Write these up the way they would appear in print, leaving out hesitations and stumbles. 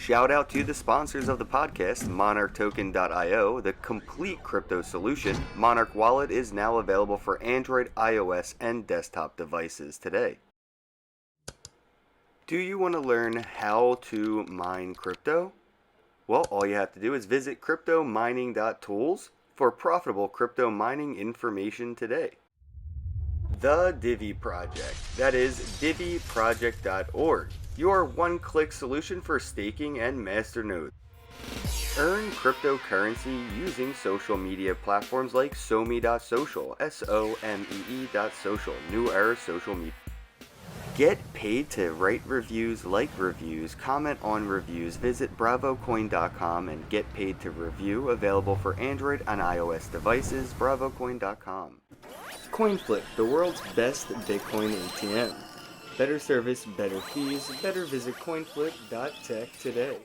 Shout out to the sponsors of the podcast, MonarchToken.io, the complete crypto solution. Monarch Wallet is now available for Android, iOS, and desktop devices today. Do you want to learn how to mine crypto? Well, all you have to do is visit cryptomining.tools for profitable crypto mining information today. The Divi Project, that is diviproject.org, your one-click solution for staking and masternodes. Earn cryptocurrency using social media platforms like Somi.social, SOMEE.social, New Era Social Media. Get paid to write reviews, like reviews, comment on reviews. Visit bravocoin.com and get paid to review, available for Android and iOS devices, bravocoin.com. CoinFlip, the world's best Bitcoin ATM. Better service, better fees, better visit coinflip.tech today.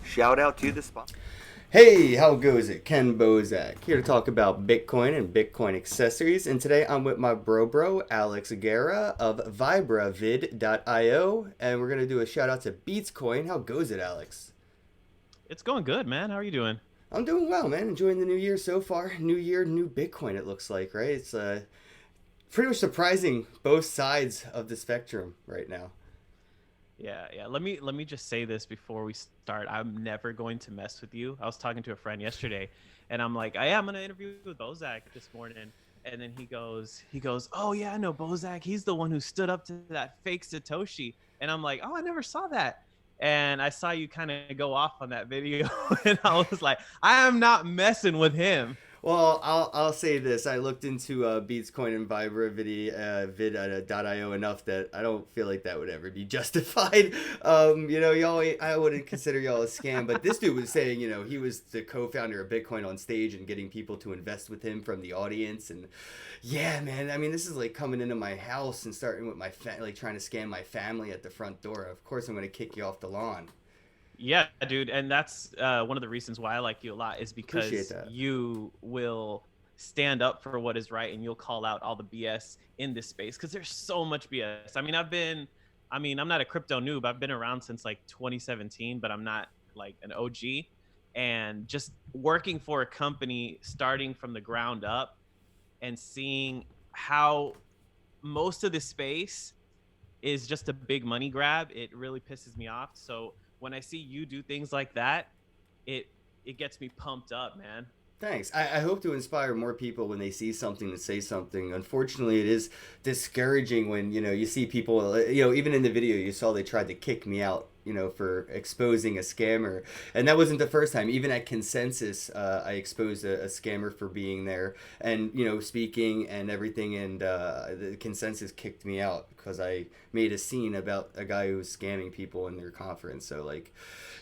Shout out to the sponsor. Hey, how goes it? Ken Bozak here to talk about Bitcoin and Bitcoin accessories, and today I'm with my bro Alex Guerra of vibravid.io, and we're gonna do a shout out to Beatzcoin. How goes it, Alex? It's going good, man. How are you doing? I'm doing well, man. Enjoying the new year so far. New year, new Bitcoin. It looks like, right? It's pretty much surprising both sides of the spectrum right now. Yeah. Let me just say this before we start. I'm never going to mess with you. I was talking to a friend yesterday, and I'm like, I'm gonna interview with Bozak this morning. And then he goes, oh yeah, I know Bozak. He's the one who stood up to that fake Satoshi. And I'm like, oh, I never saw that. And I saw you kind of go off on that video, and I was like, I am not messing with him. Well, I'll say this. I looked into Beatscoin and vid.io enough that I don't feel like that would ever be justified. Y'all, I wouldn't consider y'all a scam, but this dude was saying, he was the co-founder of Bitcoin on stage and getting people to invest with him from the audience. And yeah, man, I mean, this is like coming into my house and starting with my like trying to scam my family at the front door. Of course, I'm going to kick you off the lawn. Yeah, dude, and that's one of the reasons why I like you a lot is Appreciate because that. you will stand up for what is right and you'll call out all the BS in this space because there's so much BS. I'm not a crypto noob. I've been around since like 2017, but I'm not like an OG. And just working for a company, starting from the ground up and seeing how most of the space is just a big money grab, it really pisses me off. So when I see you do things like that, it it gets me pumped up, man. Thanks. I hope to inspire more people when they see something to say something. Unfortunately, it is discouraging when, you see people, even in the video you saw they tried to kick me out, for exposing a scammer. And that wasn't the first time. Even at Consensus, I exposed a scammer for being there and, speaking and everything. And the Consensus kicked me out because I made a scene about a guy who was scamming people in their conference. So, like,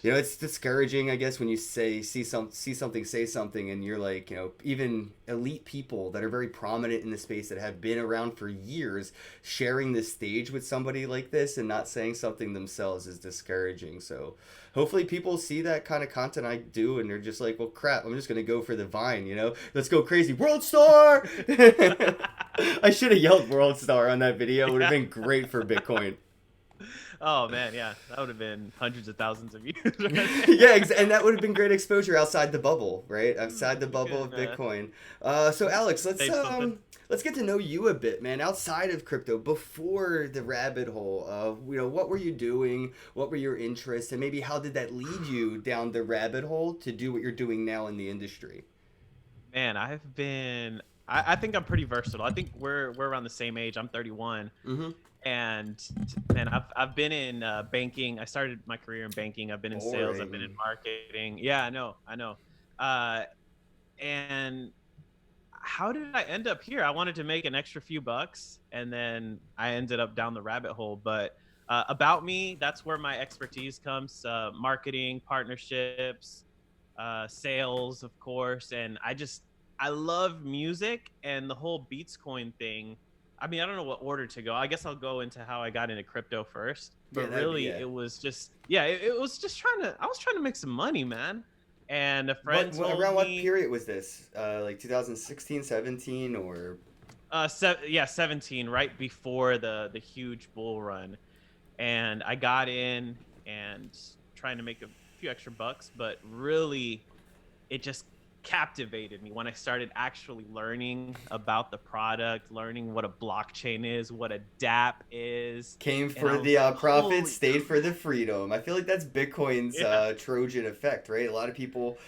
it's discouraging, I guess, when you see something, say something, and you're like, even elite people that are very prominent in the space that have been around for years, sharing this stage with somebody like this and not saying something themselves is discouraging. So, hopefully, people see that kind of content I do, and they're just like, well, crap, I'm just gonna go for the Vine, let's go crazy, World Star. I should have yelled World Star on that video. It would have been great for Bitcoin. Oh man, yeah, that would have been hundreds of thousands of views. Right Yeah, there. and that would have been great exposure outside the bubble, right? Outside the You bubble of can Bitcoin. So Alex, save something. let's get to know you a bit, man. Outside of crypto, before the rabbit hole, what were you doing? What were your interests, and maybe how did that lead you down the rabbit hole to do what you're doing now in the industry? Man, I think I'm pretty versatile. I think we're around the same age. I'm 31. Mm-hmm. And man, I've been in banking. I started my career in banking. I've been in sales. I've been in Boring. marketing. Yeah, I know. Uh, and how did I end up here? I wanted to make an extra few bucks, and then I ended up down the rabbit hole. But about me, that's where my expertise comes: marketing, partnerships, sales, of course. And I love music and the whole Beatscoin thing. I don't know what order to go. I guess I'll go into how I got into crypto first. Yeah, But that'd be really, yeah. it was just, yeah, it was just I was trying to make some money, man. And a friend told Around what me, period was this? Like 2016, 17, or yeah, 17, right before the huge bull run. And I got in and trying to make a few extra bucks, but really it just captivated me when I started actually learning about the product, learning what a blockchain is, what a DApp is. Came And for I was the like, profit, holy stayed for the crap. freedom. I feel like that's Bitcoin's Yeah, Trojan effect, right? A lot of people,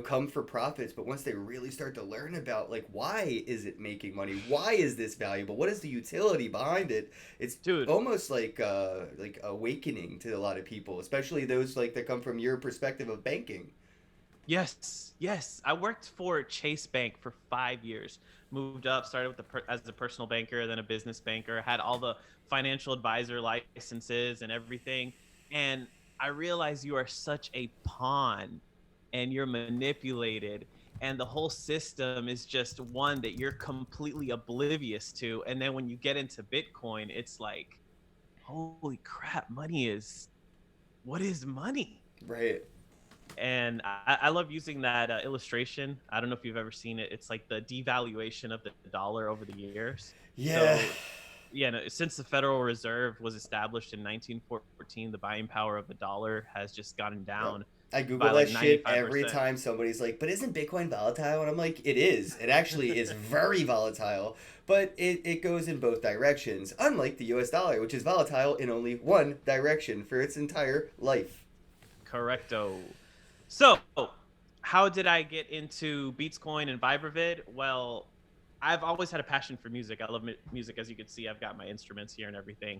come for profits, but once they really start to learn about like why is it making money, why is this valuable, what is the utility behind it, it's dude. almost like awakening to a lot of people, especially those like that come from your perspective of banking. Yes, yes. I worked for Chase Bank for 5 years. Moved up, started with as a personal banker, then a business banker. Had all the financial advisor licenses and everything. And I realized you are such a pawn, and you're manipulated, and the whole system is just one that you're completely oblivious to. And then when you get into Bitcoin, it's like, holy crap, money is what is money? Right. And I love using that illustration. I don't know if you've ever seen it. It's like the devaluation of the dollar over the years. Yeah. So, yeah, no, since the Federal Reserve was established in 1914, the buying power of the dollar has just gone Yep. down I by Google like that shit every 95%. time somebody's like, but isn't Bitcoin volatile? And I'm like, it is. It actually is very volatile, but it goes in both directions, unlike the US dollar, which is volatile in only one direction for its entire life. Correcto. So, how did I get into Beatzcoin and Vibravid? Well, I've always had a passion for music. I love music, as you can see. I've got my instruments here and everything.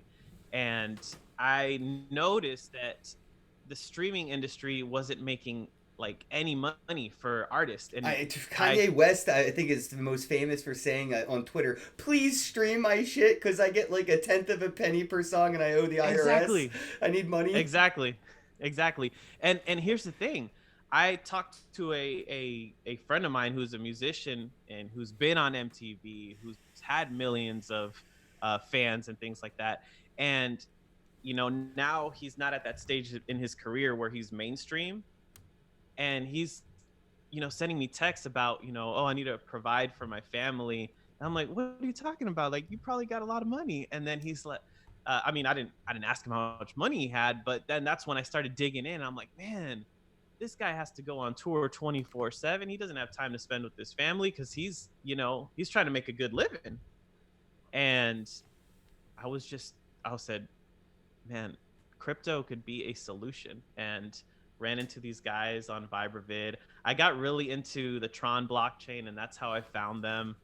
And I noticed that the streaming industry wasn't making like any money for artists. And I Kanye West, I think, is the most famous for saying on Twitter, please stream my shit because I get like a tenth of a penny per song and I owe the IRS. exactly, I need money. exactly, exactly. And here's the thing. I talked to a friend of mine who's a musician and who's been on MTV, who's had millions of fans and things like that. And now he's not at that stage in his career where he's mainstream, and he's sending me texts about oh, I need to provide for my family. And I'm like, what are you talking about? Like, you probably got a lot of money. And then he's like, I mean, I didn't ask him how much money he had, but then that's when I started digging in. I'm like, man, this guy has to go on tour 24/7. He doesn't have time to spend with his family because he's trying to make a good living. And I said, man, crypto could be a solution. And ran into these guys on Vibravid. I got really into the Tron blockchain, and that's how I found them.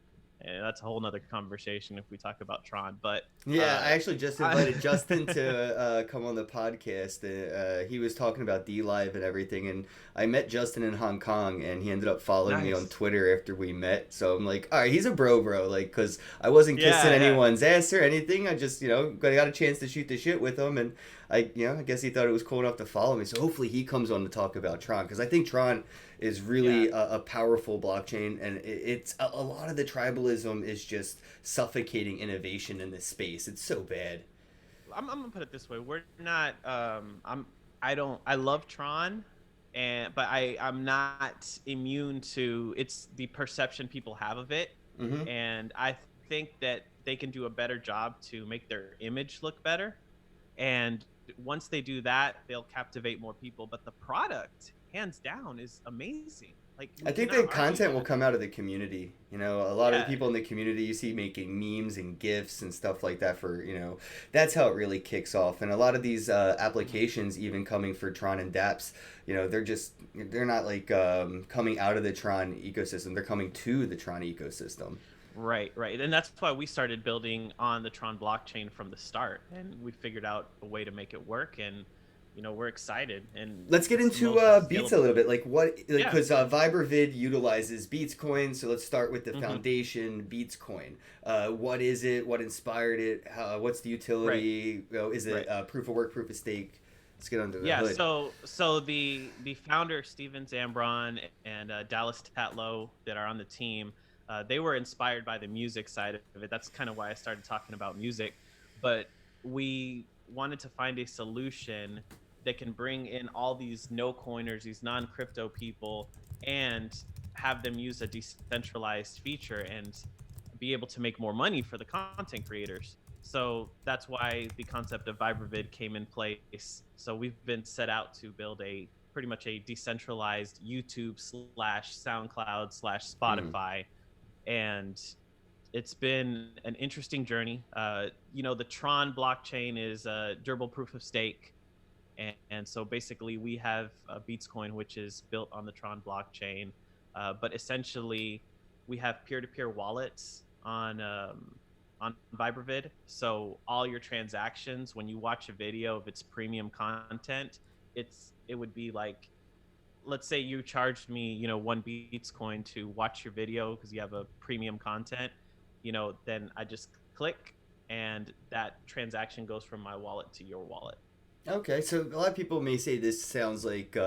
And that's a whole nother conversation if we talk about Tron. But Yeah, I actually just I, invited Justin to come on the podcast. He was talking about D Live and everything, and I met Justin in Hong Kong, and he ended up following me on nice. Twitter after we met. So I'm like, all right, he's a bro, like, because I wasn't kissing Yeah, yeah. anyone's ass or anything. I just, got a chance to shoot the shit with him, and I guess he thought it was cool enough to follow me. So hopefully he comes on to talk about Tron, because I think Tron is really Yeah. a powerful blockchain, and it's a lot of the tribalism is just suffocating innovation in this space. It's so bad. I'm gonna put it this way: we're not. I don't. I love Tron, but I'm not immune to it's the perception people have of it, Hmm. and I think that they can do a better job to make their image look better. And once they do that, they'll captivate more people. But the product, hands down, is amazing. Like, we I think cannot the argue content will that. come out of the community. A lot of the Yeah. people in the community you see making memes and gifs and stuff like that that's how it really kicks off. And a lot of these applications, even coming for Tron and DApps, they're not like coming out of the Tron ecosystem. They're coming to the Tron ecosystem. Right, right. And that's why we started building on the Tron blockchain from the start. And we figured out a way to make it work. And, we're excited. And Let's get it's the into most Beats a scalable little way. bit. Like what? Yeah, Because sure. Vibravid utilizes Beatzcoin. So let's start with the Hmm. foundation, Beatzcoin. What is it? What inspired it? What's the Right, utility? Is it right. proof of work, proof of stake? Let's get under the Yeah, hood. so the founder Steven Zambron and Dallas Tatlow that are on the team, they were inspired by the music side of it. That's kind of why I started talking about music. But we wanted to find a solution that can bring in all these no coiners, these non crypto people, and have them use a decentralized feature and be able to make more money for the content creators. So that's why the concept of VibraVid came in place. So we've been set out to build a pretty much a decentralized YouTube slash SoundCloud slash Mm. Spotify, and it's been an interesting journey. The Tron blockchain is a durable proof of stake, and so basically we have Beatzcoin, which is built on the Tron blockchain, but essentially we have peer-to-peer wallets on VibraVid. So all your transactions, when you watch a video, if it's premium content, it would be like, let's say you charged me, 1 Beatscoin to watch your video because you have a premium content, then I just click and that transaction goes from my wallet to your wallet. Okay, so a lot of people may say this sounds like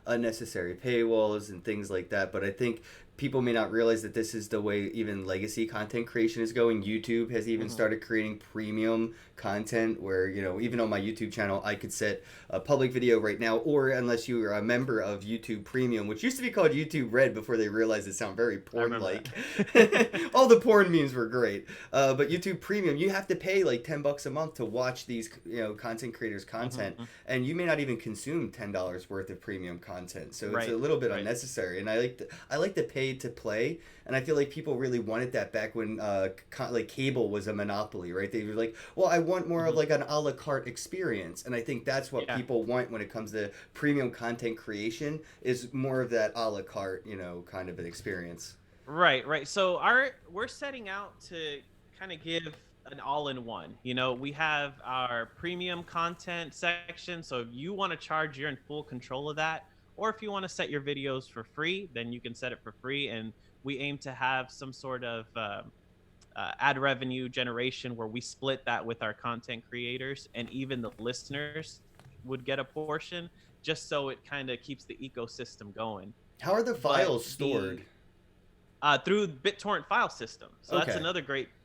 unnecessary paywalls and things like that, but I think people may not realize that this is the way even legacy content creation is going. YouTube has even Hmm. started creating premium content where, even on my YouTube channel, I could set a public video right now, or unless you are a member of YouTube Premium, which used to be called YouTube Red before they realized it sounded very I remember porn-like. that. All the porn memes were great. But YouTube Premium, you have to pay like $10 a month to watch these, content creators' content, Hmm. and you may not even consume $10 worth of premium content. So it's a Right, little bit right. unnecessary. And I like the pay to play, and I feel like people really wanted that back when like cable was a monopoly, right? They were like, well, I want more of Hmm. like an a la carte experience, and I think that's what Yeah. people want when it comes to premium content creation is more of that a la carte, kind of an experience. Right, right. So we're setting out to kind of give an all-in-one. We have our premium content section. So if you want to charge, you're in full control of that. Or if you want to set your videos for free, then you can set it for free. And we aim to have some sort of ad revenue generation where we split that with our content creators, and even the listeners would get a portion, just so it kind of keeps the ecosystem going. How are the But files stored? the through BitTorrent file system. So Okay.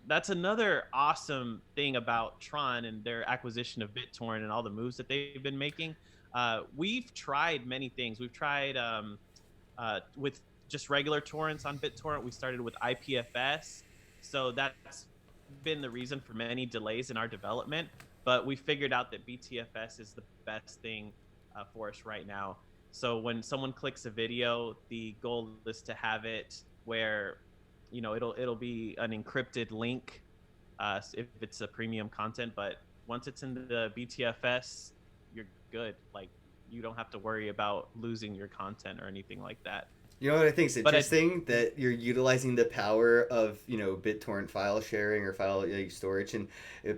that's another awesome thing about Tron and their acquisition of BitTorrent and all the moves that they've been making. We've tried many things. We've tried with just regular torrents on BitTorrent. We started with IPFS, so that's been the reason for many delays in our development. But we figured out that BTFS is the best thing for us right now. So when someone clicks a video, the goal is to have it where, it'll be an encrypted link if it's a premium content. But once it's in the BTFS, you're good. Like, you don't have to worry about losing your content or anything like that. You know what I think is But interesting? That you're utilizing the power of, BitTorrent file sharing or file like, storage, and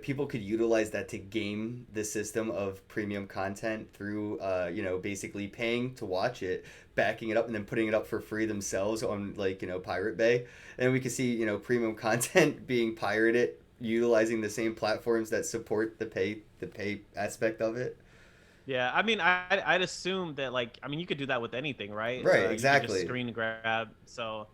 people could utilize that to game the system of premium content through, basically paying to watch it, backing it up, and then putting it up for free themselves on like, Pirate Bay, and we could see, premium content being pirated utilizing the same platforms that support the pay aspect of it. yeah, I mean, I'd assume that, like, I mean, you could do that with anything, right? Right, You could just exactly. screen grab. So,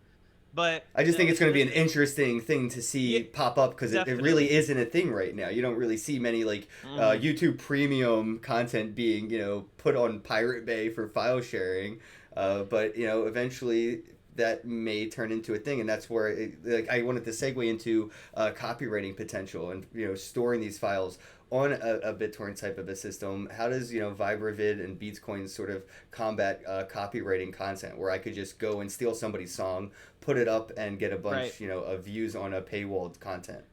but I just think it's going to be there's an interesting thing to yeah, see pop up because it really definitely. isn't a thing right now. You don't really see many like Hmm. YouTube Premium content being put on Pirate Bay for file sharing, but eventually that may turn into a thing, and that's where like I wanted to segue into copywriting potential and storing these files on a BitTorrent type of a system. How does VibraVid and Beatscoin sort of combat copywriting content where I could just go and steal somebody's song, put it up, and get a Right, bunch of views on a paywalled content?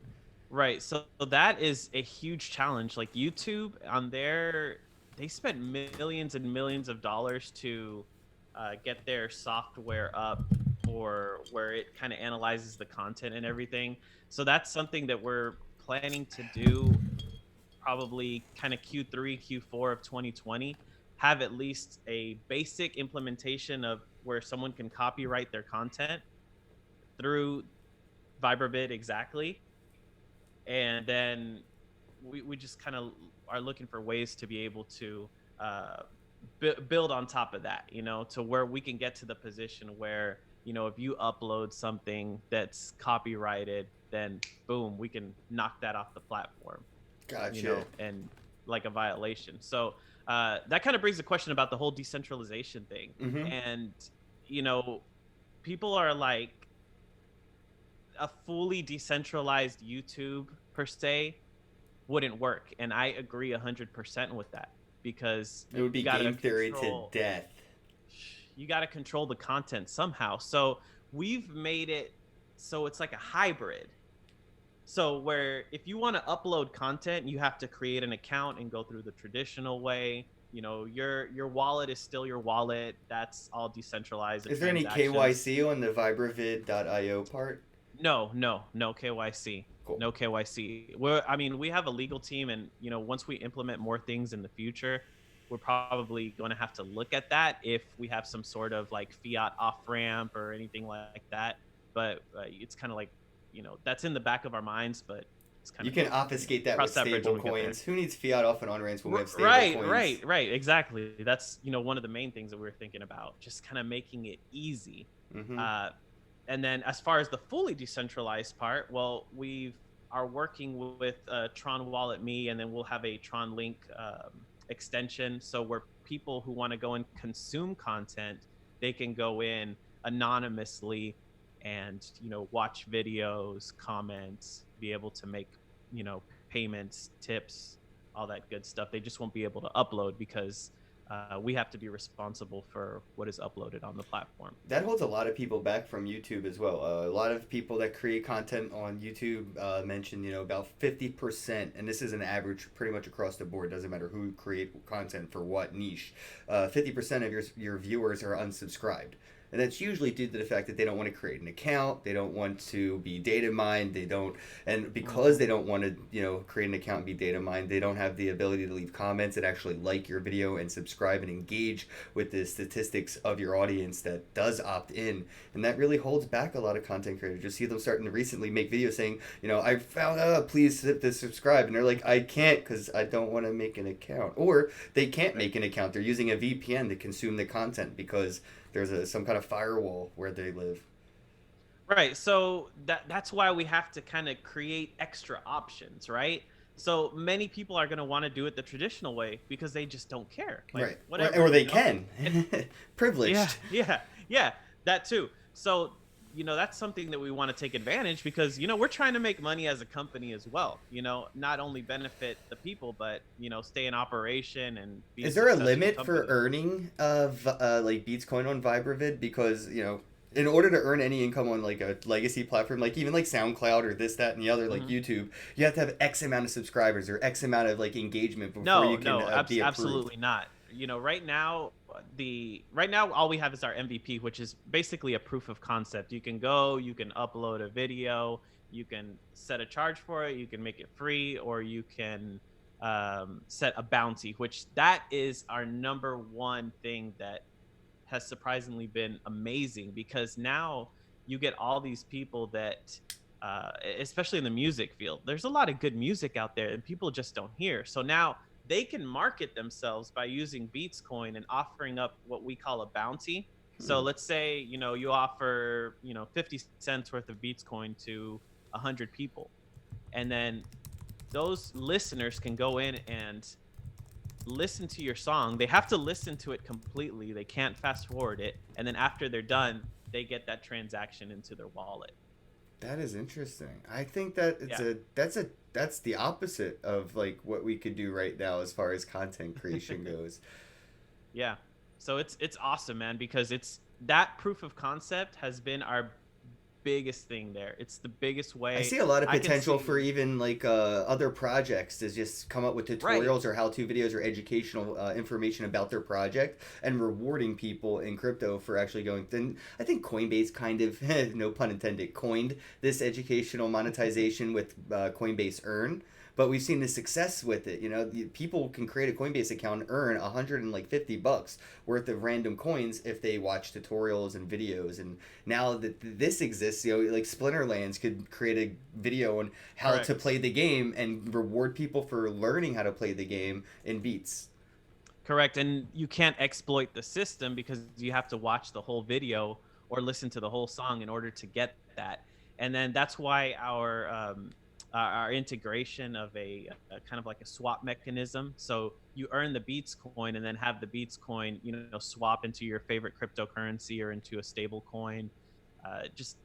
right. So that is a huge challenge. Like YouTube on they spent millions and millions of dollars to get their software up for where it kind of analyzes the content and everything. So that's something that we're planning to do probably kind of Q3, Q4 of 2020, have at least a basic implementation of where someone can copyright their content through VibraBid exactly. And then we just kind of are looking for ways to be able to uh, build on top of that, to where we can get to the position where, if you upload something that's copyrighted, then boom, we can knock that off the platform, Gotcha. and like a violation. So that kind of brings the question about the whole decentralization thing. Mm-hmm. And, you know, people are like, a fully decentralized YouTube. per se wouldn't work. And I agree 100% with that, because It would you be got to game theory to control death. the content somehow. So we've made it so it's like a hybrid. So where if you want to upload content, you have to create an account and go through the traditional way. Your wallet is still your wallet. That's all decentralized. The Is there any transactions. KYC on the vibravid.io part? No KYC. Cool. No KYC. We have a legal team, and once we implement more things in the future, we're probably going to have to look at that if we have some sort of like fiat off ramp or anything like that. But it's kind of like, that's in the back of our minds, but it's kind You of, can obfuscate that with cross that bridge when stable we get there. coins. Who needs fiat off and on ramps when we have stable Right, coins? right, exactly. That's one of the main things that we were thinking about, just kind of making it easy. Mm-hmm. And then as far as the fully decentralized part, well, we are working with Tron Wallet Me, and then we'll have a Tron Link extension. So where people who want to go and consume content, they can go in anonymously and watch videos, comments, be able to make payments, tips, all that good stuff. They just won't be able to upload because we have to be responsible for what is uploaded on the platform. That holds a lot of people back from YouTube as well. A lot of people that create content on YouTube mention, about 50%, and this is an average pretty much across the board, doesn't matter who create content for what niche, 50% of your viewers are unsubscribed. And that's usually due to the fact that they don't want to create an account, they don't want to be data mined, and because they don't want to, create an account and be data mined, they don't have the ability to leave comments and actually like your video and subscribe and engage with the statistics of your audience that does opt in. And that really holds back a lot of content creators. You see them starting to recently make videos saying, I found please hit the subscribe. And they're like, I can't because I don't want to make an account. Or they can't make an account. They're using a VPN to consume the content because there's some kind of firewall where they live. Right. So that's why we have to kind of create extra options, right? So many people are going to want to do it the traditional way because they just don't care. Like, Right. whatever. Or they can. Privileged. Yeah. That too. So, that's something that we want to take advantage because, we're trying to make money as a company as well. Not only benefit the people, but, stay in operation and be Is there a successful limit for company. earning of like Beatzcoin on Vibravid? Because, in order to earn any income on like a legacy platform, like even like SoundCloud or this, that, and the other, like Mhm. YouTube, you have to have X amount of subscribers or X amount of like engagement before No, you can no, be approved. absolutely not. Right now all we have is our MVP, which is basically a proof of concept. You can upload a video, you can set a charge for it, you can make it free, or you can set a bounty, which that is our number one thing that has surprisingly been amazing because now you get all these people that especially in the music field, there's a lot of good music out there and people just don't hear. So now they can market themselves by using Beatzcoin and offering up what we call a bounty. So Hmm. let's say, you offer, 50 cents worth of Beatzcoin to 100 people. And then those listeners can go in and listen to your song. They have to listen to it completely. They can't fast forward it. And then after they're done, they get that transaction into their wallet. That is interesting. I think that Yeah. that's the opposite of like what we could do right now as far as content creation goes. Yeah. So it's awesome, man, because it's that proof of concept has been our biggest thing there. It's the biggest I way see a lot of I can potential see. for even like other projects to just come up with Right. tutorials or how-to videos or educational information about their project and rewarding people in crypto for actually going. Then I think Coinbase kind of, no pun intended, coined this educational monetization with Coinbase Earn. But we've seen the success with it. People can create a Coinbase account and earn $150 worth of random coins if they watch tutorials and videos. And now that this exists, like Splinterlands could create a video on how to Correct. play the game and reward people for learning how to play the game in beats. Correct. And you can't exploit the system because you have to watch the whole video or listen to the whole song in order to get that. And then that's why our integration of a kind of like a swap mechanism. So you earn the Beats coin and then have the Beats coin, swap into your favorite cryptocurrency or into a stable coin. Just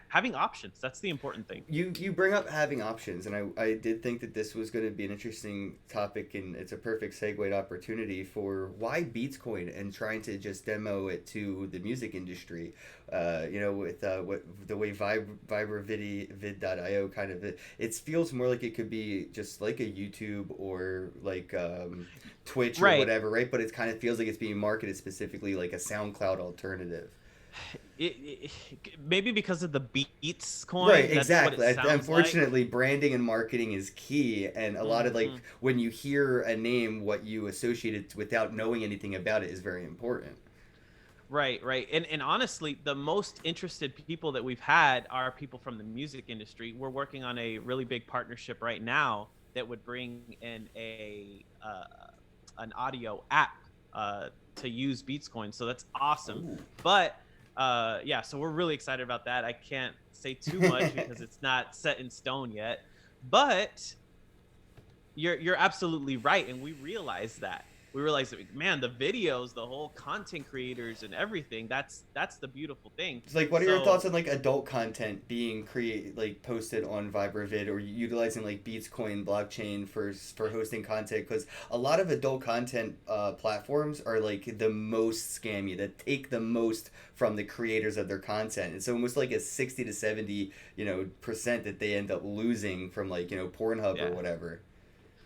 having options. That's the important thing. You bring up having options, and I did think that this was going to be an interesting topic, and it's a perfect segue opportunity for why Beatzcoin and trying to just demo it to the music industry. With what the way Vibravid.io kind of it feels more like it could be just like a YouTube or like Twitch or Right. whatever, right? But it kind of feels like it's being marketed specifically like a SoundCloud alternative. Maybe because of the Beats Right, coin, that's what it exactly. sounds like. Unfortunately, branding and marketing is key, and a lot of like Hmm. when you hear a name, what you associate it without knowing anything about it is very important. Right, right. And honestly, the most interested people that we've had are people from the music industry. We're working on a really big partnership right now that would bring in a an audio app to use Beatscoin. So that's awesome. Ooh. But yeah, so we're really excited about that. I can't say too much because it's not set in stone yet. But you're absolutely right, and we realize that. We realize that, man, the videos, the whole content creators and everything, that's the beautiful thing. It's like, what are your thoughts So on like adult content being posted on VibraVid or utilizing like Beatscoin blockchain for hosting content? Because a lot of adult content platforms are like the most scammy that take the most from the creators of their content. It's almost like a 60 to 70 percent that they end up losing from like Pornhub or yeah. whatever.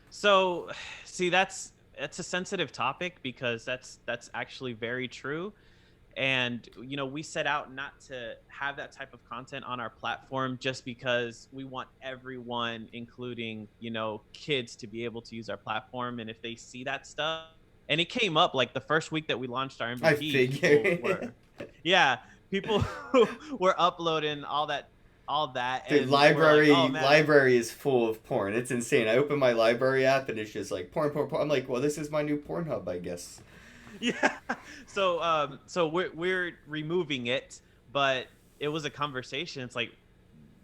So see, that's a sensitive topic because that's actually very true. And we set out not to have that type of content on our platform just because we want everyone, including kids, to be able to use our platform. And if they see that stuff, and it came up like the first week that we launched our I MVP, people figure. were yeah, people were uploading all that Dude, and we're like, oh man. library is full of porn. It's insane. I open my library app and it's just like porn, porn, porn. I'm like, well, this is my new Pornhub, I guess. Yeah. So we're removing it, but it was a conversation. It's like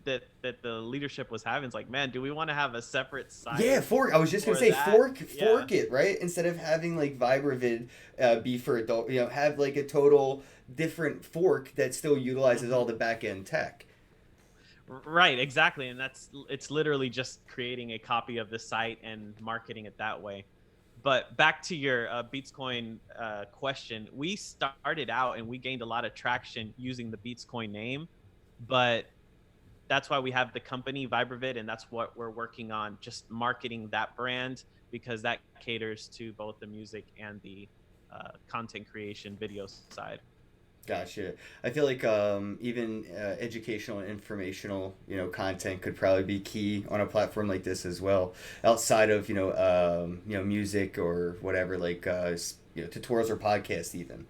that the leadership was having. It's like, man, do we want to have a separate Yeah, site fork. I was just gonna for say that? Yeah. fork it, right? Instead of having like VibraVid be for adult, have like a total different fork that still utilizes all Hmm. the back end tech. Right, exactly. And it's literally just creating a copy of the site and marketing it that way. But back to your Beatscoin question, we started out and we gained a lot of traction using the Beatscoin name, but that's why we have the company Vibravid, and that's what we're working on, just marketing that brand because that caters to both the music and the content creation video side. Gotcha. I feel like even educational and informational, content could probably be key on a platform like this as well. Outside of music or whatever, like tutorials or podcasts even.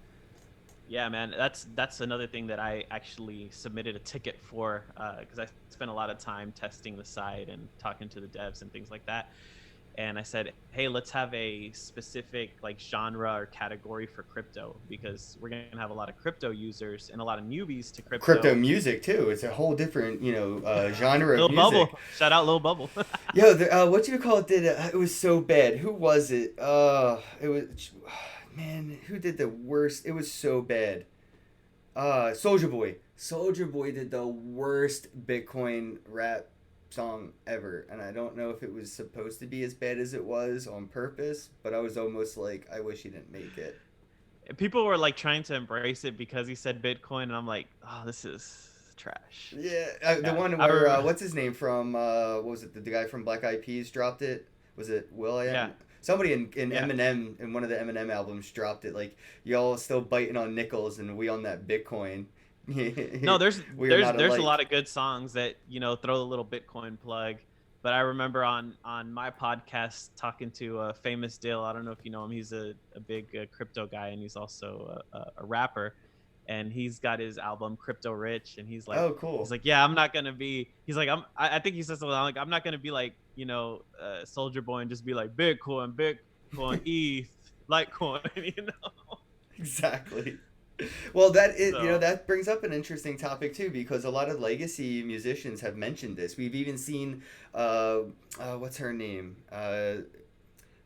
Yeah, man, that's another thing that I actually submitted a ticket for because I spent a lot of time testing the site and talking to the devs and things like that. And I said, hey, let's have a specific like genre or category for crypto because we're gonna have a lot of crypto users and a lot of newbies to Crypto crypto. music too. It's a whole different genre of Lil music. Bubble, shout out Lil Bubble. Yo, what you call it? Did it was so bad. Who was it? It was man. Who did the worst? It was so bad. Soldier Boy. Soldier Boy did the worst Bitcoin rap song ever, and I don't know if it was supposed to be as bad as it was on purpose, but I was almost like, I wish he didn't make it. People were like trying to embrace it because he said Bitcoin, and I'm like, oh, this is trash. Yeah, the Yeah, one I where remember. what's his name from? What was it? The guy from Black Eyed Peas dropped it. Was it Will I Yeah, Am? Somebody in yeah. Eminem in one of the Eminem albums dropped it. Like y'all still biting on nickels and we on that Bitcoin. No, We are not there's a alike. lot of good songs that throw the little Bitcoin plug. But I remember on my podcast talking to a famous Dill. I don't know if you know him. He's a big crypto guy, and he's also a rapper. And he's got his album Crypto Rich, and Oh, cool. yeah, I'm not gonna be. He's like, I think he says something like, I'm not gonna be like Soldier Boy and just be like Bitcoin, ETH, Litecoin, you know. Exactly. Well, So that brings up an interesting topic too, because a lot of legacy musicians have mentioned this. We've even seen, what's her name?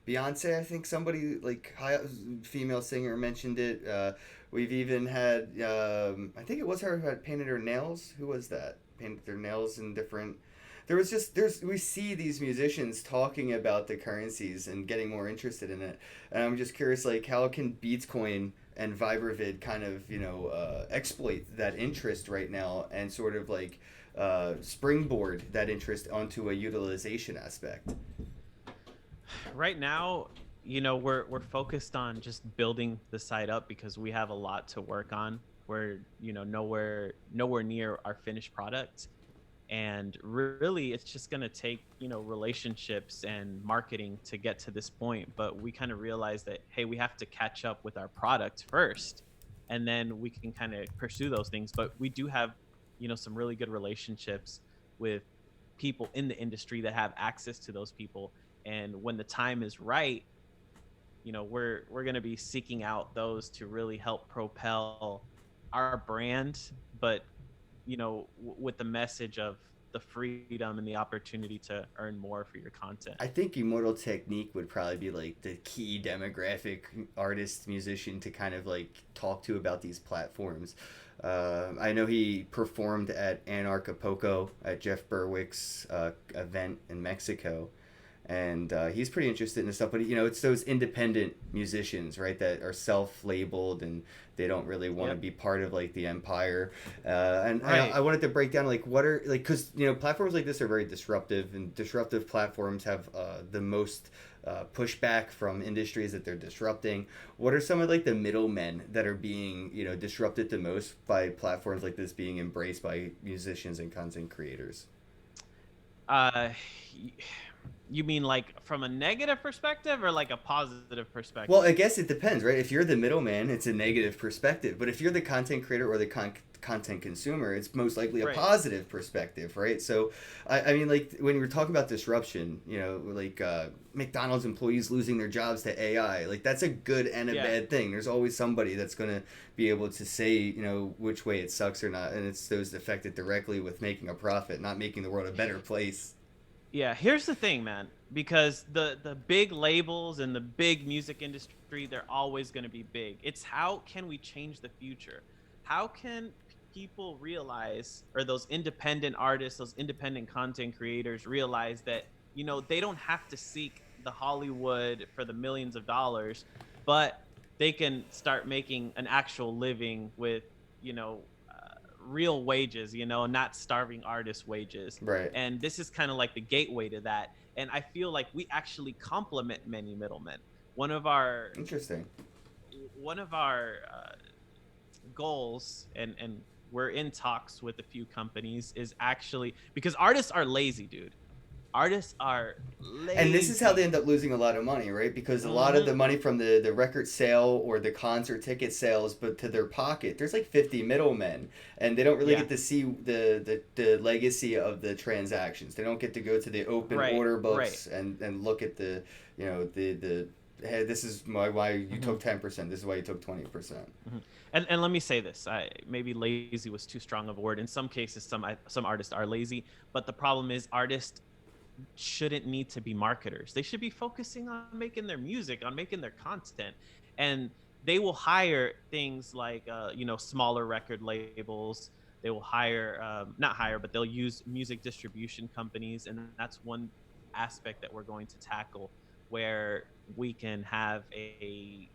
Beyonce, I think somebody like high female singer mentioned it. We've even had, I think it was her who had painted her nails. Who was that? painted their nails in different. We see these musicians talking about the currencies and getting more interested in it, and I'm just curious, like, how can Beatzcoin and Vibravid kind of exploit that interest right now and sort of like springboard that interest onto a utilization aspect. Right now, we're focused on just building the site up because we have a lot to work on. We're, nowhere near our finished product. And really it's just going to take, relationships and marketing to get to this point. But we kind of realize that, hey, we have to catch up with our product first, and then we can kind of pursue those things. But we do have, some really good relationships with people in the industry that have access to those people. And when the time is right, we're going to be seeking out those to really help propel our brand, but with the message of the freedom and the opportunity to earn more for your content. I think Immortal Technique would probably be like the key demographic artist musician to kind of like talk to about these platforms. I know he performed at Anarchapulco at Jeff Berwick's event in Mexico, and he's pretty interested in this stuff. But it's those independent musicians, right, that are self-labeled and they don't really want to Yep. be part of like the empire. And Right. I wanted to break down like what are like because platforms like this are very disruptive, and disruptive platforms have the most pushback from industries that they're disrupting. What are some of like the middlemen that are being disrupted the most by platforms like this being embraced by musicians and content creators? Uh, you mean like from a negative perspective or like a positive Well, I perspective? guess it depends, right? If you're the middleman, it's a negative perspective. But if you're the content creator or the content consumer, it's most likely a Right. positive perspective, right? So, I mean, like when we're talking about disruption, like McDonald's employees losing their jobs to AI, like that's a good and a Yeah. bad thing. There's always somebody that's going to be able to say, which way it sucks or not. And it's those affected directly with making a profit, not making the world a better place. Yeah, here's the thing, man. Because the big labels and the big music industry, they're always going to be big. It's how can we change the future? How can people realize, or those independent artists, those independent content creators realize that, they don't have to seek the Hollywood for the millions of dollars, but they can start making an actual living with, real wages, not starving artist wages. Right. And this is kind of like the gateway to that. And I feel like we actually complement many middlemen. One of our Interesting. one of our goals, and we're in talks with a few companies, is actually because artists are lazy, dude. Artists are And this is how they lazy. end up losing a lot of money, right? Because a lot of Hmm. the money from the record sale or the concert ticket sales, but to their pocket, there's like 50 middlemen, and they don't really Yeah. get to see the legacy of the transactions. They don't get to go to the open Right. order Right. books and look at the hey, this is why you Hmm. took 10%. This is why you took 20%. Hmm. And let me say this: maybe lazy was too strong of a word. In some cases, some artists are lazy, but the problem is artists shouldn't need to be marketers. They should be focusing on making their music, on making their content. And they will hire things like, smaller record labels. They will hire, not hire, but they'll use music distribution companies. And that's one aspect that we're going to tackle, where we can have a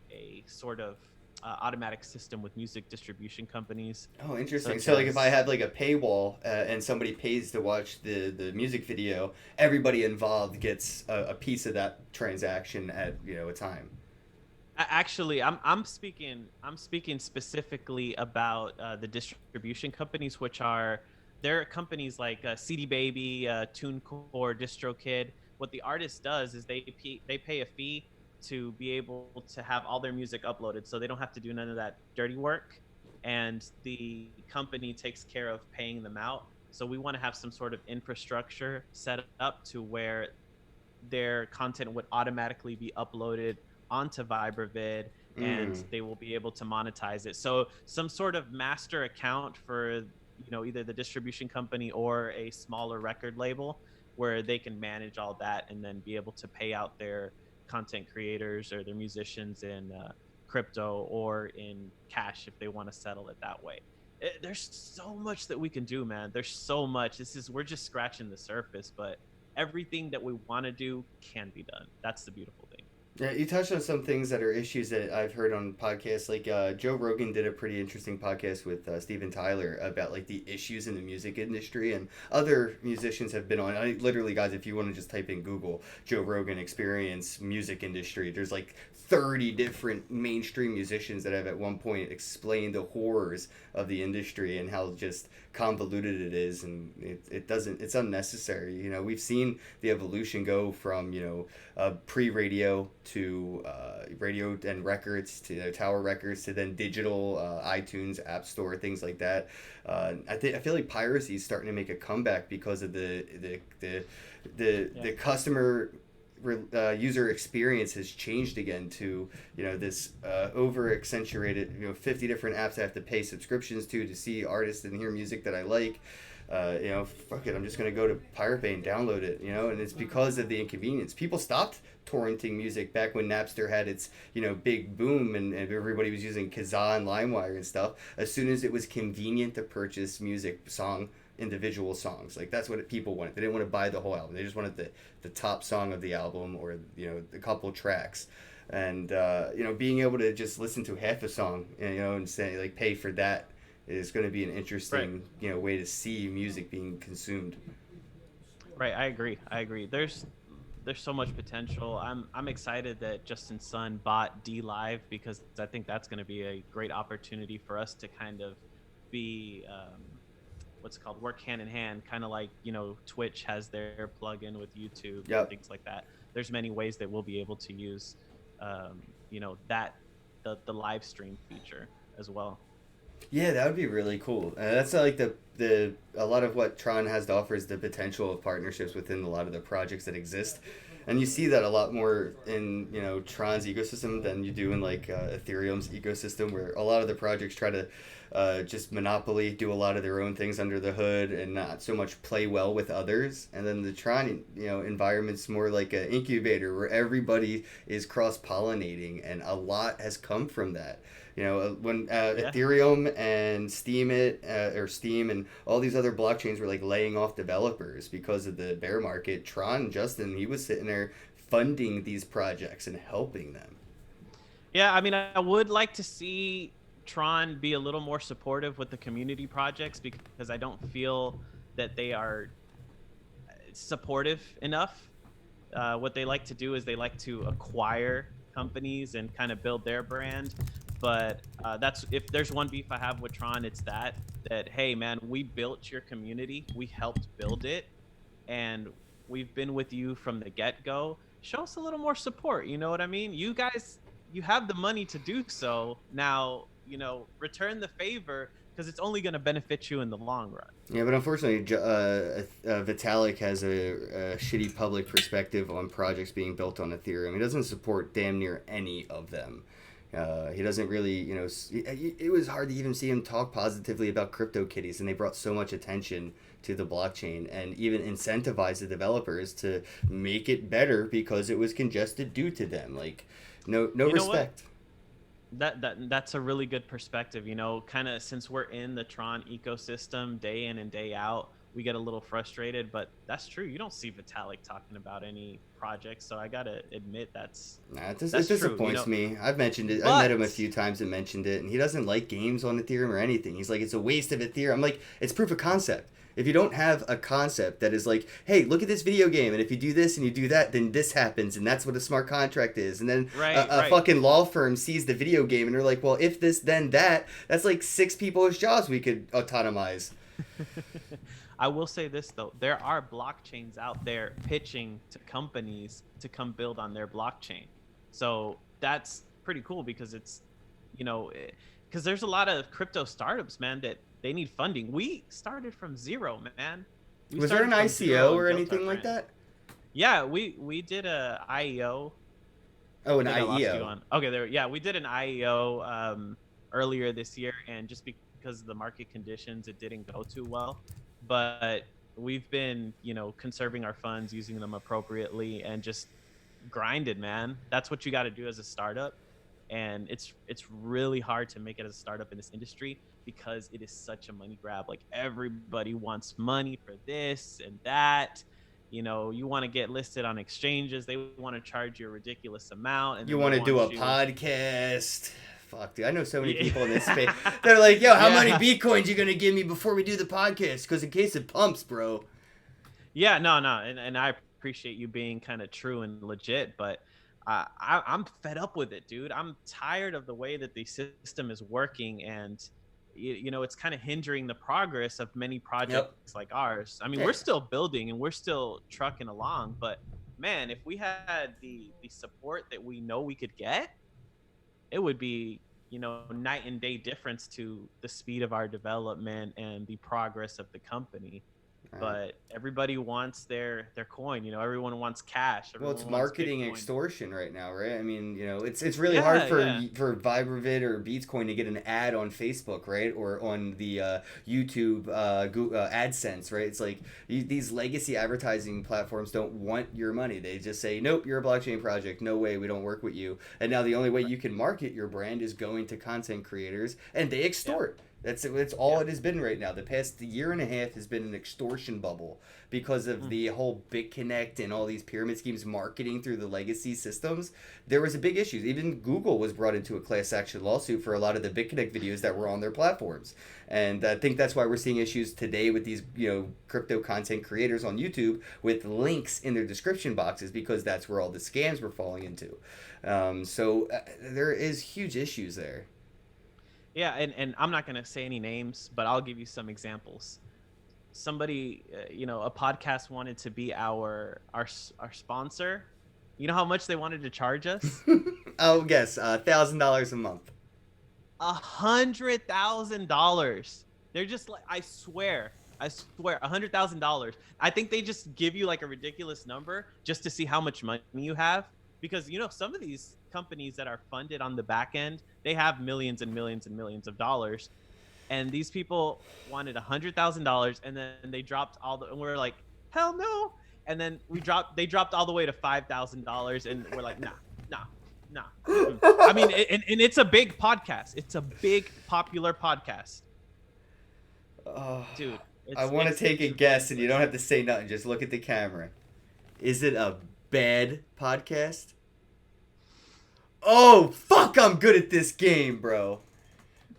sort of automatic system with music distribution companies, Oh, interesting. such So, like, if I as. have like a paywall and somebody pays to watch the music video, everybody involved gets a piece of that transaction at a time. Actually, I'm speaking specifically about the distribution companies, which are there are companies like CD Baby, TuneCore, DistroKid. What the artist does is they pay a fee to be able to have all their music uploaded, so they don't have to do none of that dirty work, and the company takes care of paying them out. So we want to have some sort of infrastructure set up to where their content would automatically be uploaded onto Vibravid, and Mm. they will be able to monetize it. So some sort of master account for either the distribution company or a smaller record label, where they can manage all that and then be able to pay out their content creators or their musicians in crypto or in cash if they want to settle it that way. There's so much that we can do, man. There's so much. We're just scratching the surface, but everything that we want to do can be done. That's the beautiful thing. Yeah, you touched on some things that are issues that I've heard on podcasts. Like Joe Rogan did a pretty interesting podcast with Steven Tyler about like the issues in the music industry, and other musicians have been on. Literally, guys, if you want to just type in Google Joe Rogan experience music industry, there's like 30 different mainstream musicians that have at one point explained the horrors of the industry and how just convoluted it is, and it doesn't, it's unnecessary. You know, we've seen the evolution go from, you know, pre-radio to radio and records to tower records to then digital, iTunes, App Store, things like that. I feel like piracy is starting to make a comeback because of Yeah. the customer user experience has changed again to, you know, this over accentuated, you know, 50 different apps I have to pay subscriptions to see artists and hear music that I like. You know, fuck it, I'm just gonna go to Pirate Bay and download it. You know, and it's because of the inconvenience. People stopped torrenting music back when Napster had its, you know, big boom, and everybody was using Kazaa and LimeWire and stuff. As soon as it was convenient to purchase music, individual songs, like that's what people wanted. They didn't want to buy the whole album. They just wanted the top song of the album, or, you know, a couple tracks. And you know, being able to just listen to half a song, you know, and say like pay for that is going to be an Right. interesting, you know, way to see music being consumed. Right. I agree. There's so much potential. I'm excited that Justin Sun bought D Live, because I think that's going to be a great opportunity for us to kind of be what's it called, work hand in hand, kind of like, you know, Twitch has their plugin with YouTube and Yep. things like that. There's many ways that we'll be able to use you know, that the live stream feature as well. Yeah, that would be really cool. That's like the a lot of what Tron has to offer is the potential of partnerships within a lot of the projects that exist, and you see that a lot more in, you know, Tron's ecosystem than you do in like Ethereum's ecosystem, where a lot of the projects try to just monopoly, do a lot of their own things under the hood, and not so much play well with others. And then the Tron, you know, environment's more like an incubator where everybody is cross pollinating, and a lot has come from that. You know, when Yeah. Ethereum and Steam and all these other blockchains were like laying off developers because of the bear market, Tron, Justin, he was sitting there funding these projects and helping them. Yeah, I mean, I would like to see Tron be a little more supportive with the community projects, because I don't feel that they are supportive enough. What they like to do is they like to acquire companies and kind of build their brand. But that's, if there's one beef I have with Tron, it's that hey man, we built your community, we helped build it, and we've been with you from the get go. Show us a little more support. You know what I mean? You guys, you have the money to do so. Now, you know, return the favor, because it's only going to benefit you in the long run. Yeah, but unfortunately, Vitalik has a shitty public perspective on projects being built on Ethereum. He doesn't support damn near any of them. He doesn't really, you know, it was hard to even see him talk positively about CryptoKitties, and they brought so much attention to the blockchain and even incentivized the developers to make it better because it was congested due to them. Like, no You know what? respect. That's a really good perspective. You know, kind of, since we're in the Tron ecosystem day in and day out, we get a little frustrated, but that's true. You don't see Vitalik talking about any projects, so I gotta admit Nah, it that's true. You disappoints know, me. I've mentioned it. I've met him a but few times and mentioned it, and he doesn't like games on Ethereum or anything. He's like, it's a waste of Ethereum. I'm like, it's proof of concept. If you don't have a concept that is like, hey, look at this video game, and if you do this and you do that, then this happens, and that's what a smart contract is. And then right, a right. fucking law firm sees the video game, and they're like, well, if this, then that. That's like 6 people's jobs we could autonomize. I will say this though, there are blockchains out there pitching to companies to come build on their blockchain. So that's pretty cool, because it's, you know, because there's a lot of crypto startups, man, that they need funding. We started from zero, man. We Was there an started from ICO zero and or built our anything like brand. that? Yeah, we did a IEO. Oh, I an think I lost you IEO. on. Okay, there. Yeah, we did an IEO earlier this year, and just because of the market conditions, it didn't go too well. But we've been, you know, conserving our funds, using them appropriately, and just grinded, man. That's what you got to do as a startup. And it's really hard to make it as a startup in this industry because it is such a money grab. Like everybody wants money for this and that. You know, you want to get listed on exchanges, they want to charge you a ridiculous amount, and You then they want to do a want you. podcast? Fuck, dude. I know so many Yeah. people in this space. They're like, yo, how many Yeah. Bitcoins you going to give me before we do the podcast? Because in case it pumps, bro. Yeah, no, and I appreciate you being kind of true and legit, but I'm fed up with it, dude. I'm tired of the way that the system is working, and you know, it's kind of hindering the progress of many Yep. projects like ours. I mean, Yeah. we're still building and we're still trucking along, but man, if we had the support that we know we could get, it would be, you know, night and day difference to the speed of our development and the progress of the company. Right. But everybody wants their coin. You know, everyone wants cash. Well, it's Everyone wants marketing Bitcoin. extortion right now, right? I mean, you know, it's really hard Yeah, yeah. for Vibravid or Beatzcoin to get an ad on Facebook, right, or on the YouTube AdSense, right? It's like these legacy advertising platforms don't want your money. They just say, nope, you're a blockchain project. No way, we don't work with you. And now the only way you can market your brand is going to content creators, and they Yep. extort. That's all Yep. it has been right now. The past year and a half has been an extortion bubble because of Mm. the whole BitConnect and all these pyramid schemes marketing through the legacy systems. There was a big issue. Even Google was brought into a class action lawsuit for a lot of the BitConnect videos that were on their platforms. And I think that's why we're seeing issues today with these, you know, crypto content creators on YouTube with links in their description boxes, because that's where all the scams were falling into. There is huge issues there. Yeah, and I'm not gonna say any names, but I'll give you some examples. Somebody, you know, a podcast wanted to be our sponsor. You know how much they wanted to charge us? Oh, guess $1,000 a month. $100,000. They're just like, I swear, $100,000. I think they just give you like a ridiculous number just to see how much money you have, because you know some of these companies that are funded on the back end, they have millions and millions and millions of dollars, and these people wanted $100,000, and then they dropped all the, and we're like, hell no, and then they dropped all the way to $5,000, and we're like, nah, nah, nah. I mean, and it's a big podcast. It's a big popular podcast, Oh, dude. I want to take a it's guess, and you don't ridiculous. have to say nothing. Just look at the camera. Is it a bad podcast? Oh, fuck, I'm good at this game, bro.